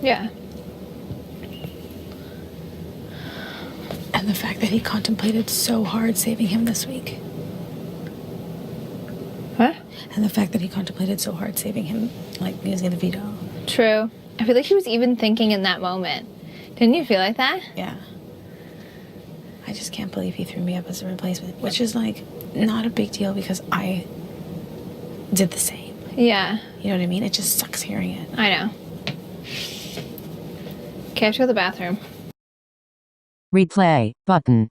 Yeah. And the fact that he contemplated so hard saving him this week. What? And the fact that he contemplated so hard saving him, like using the veto. True. I feel like he was even thinking in that moment. Didn't you feel like that? Yeah. I just can't believe he threw me up as a replacement, which is like not a big deal because I did the same. Yeah. You know what I mean? It just sucks hearing it. I know. Okay, I have to go to the bathroom. Replay button.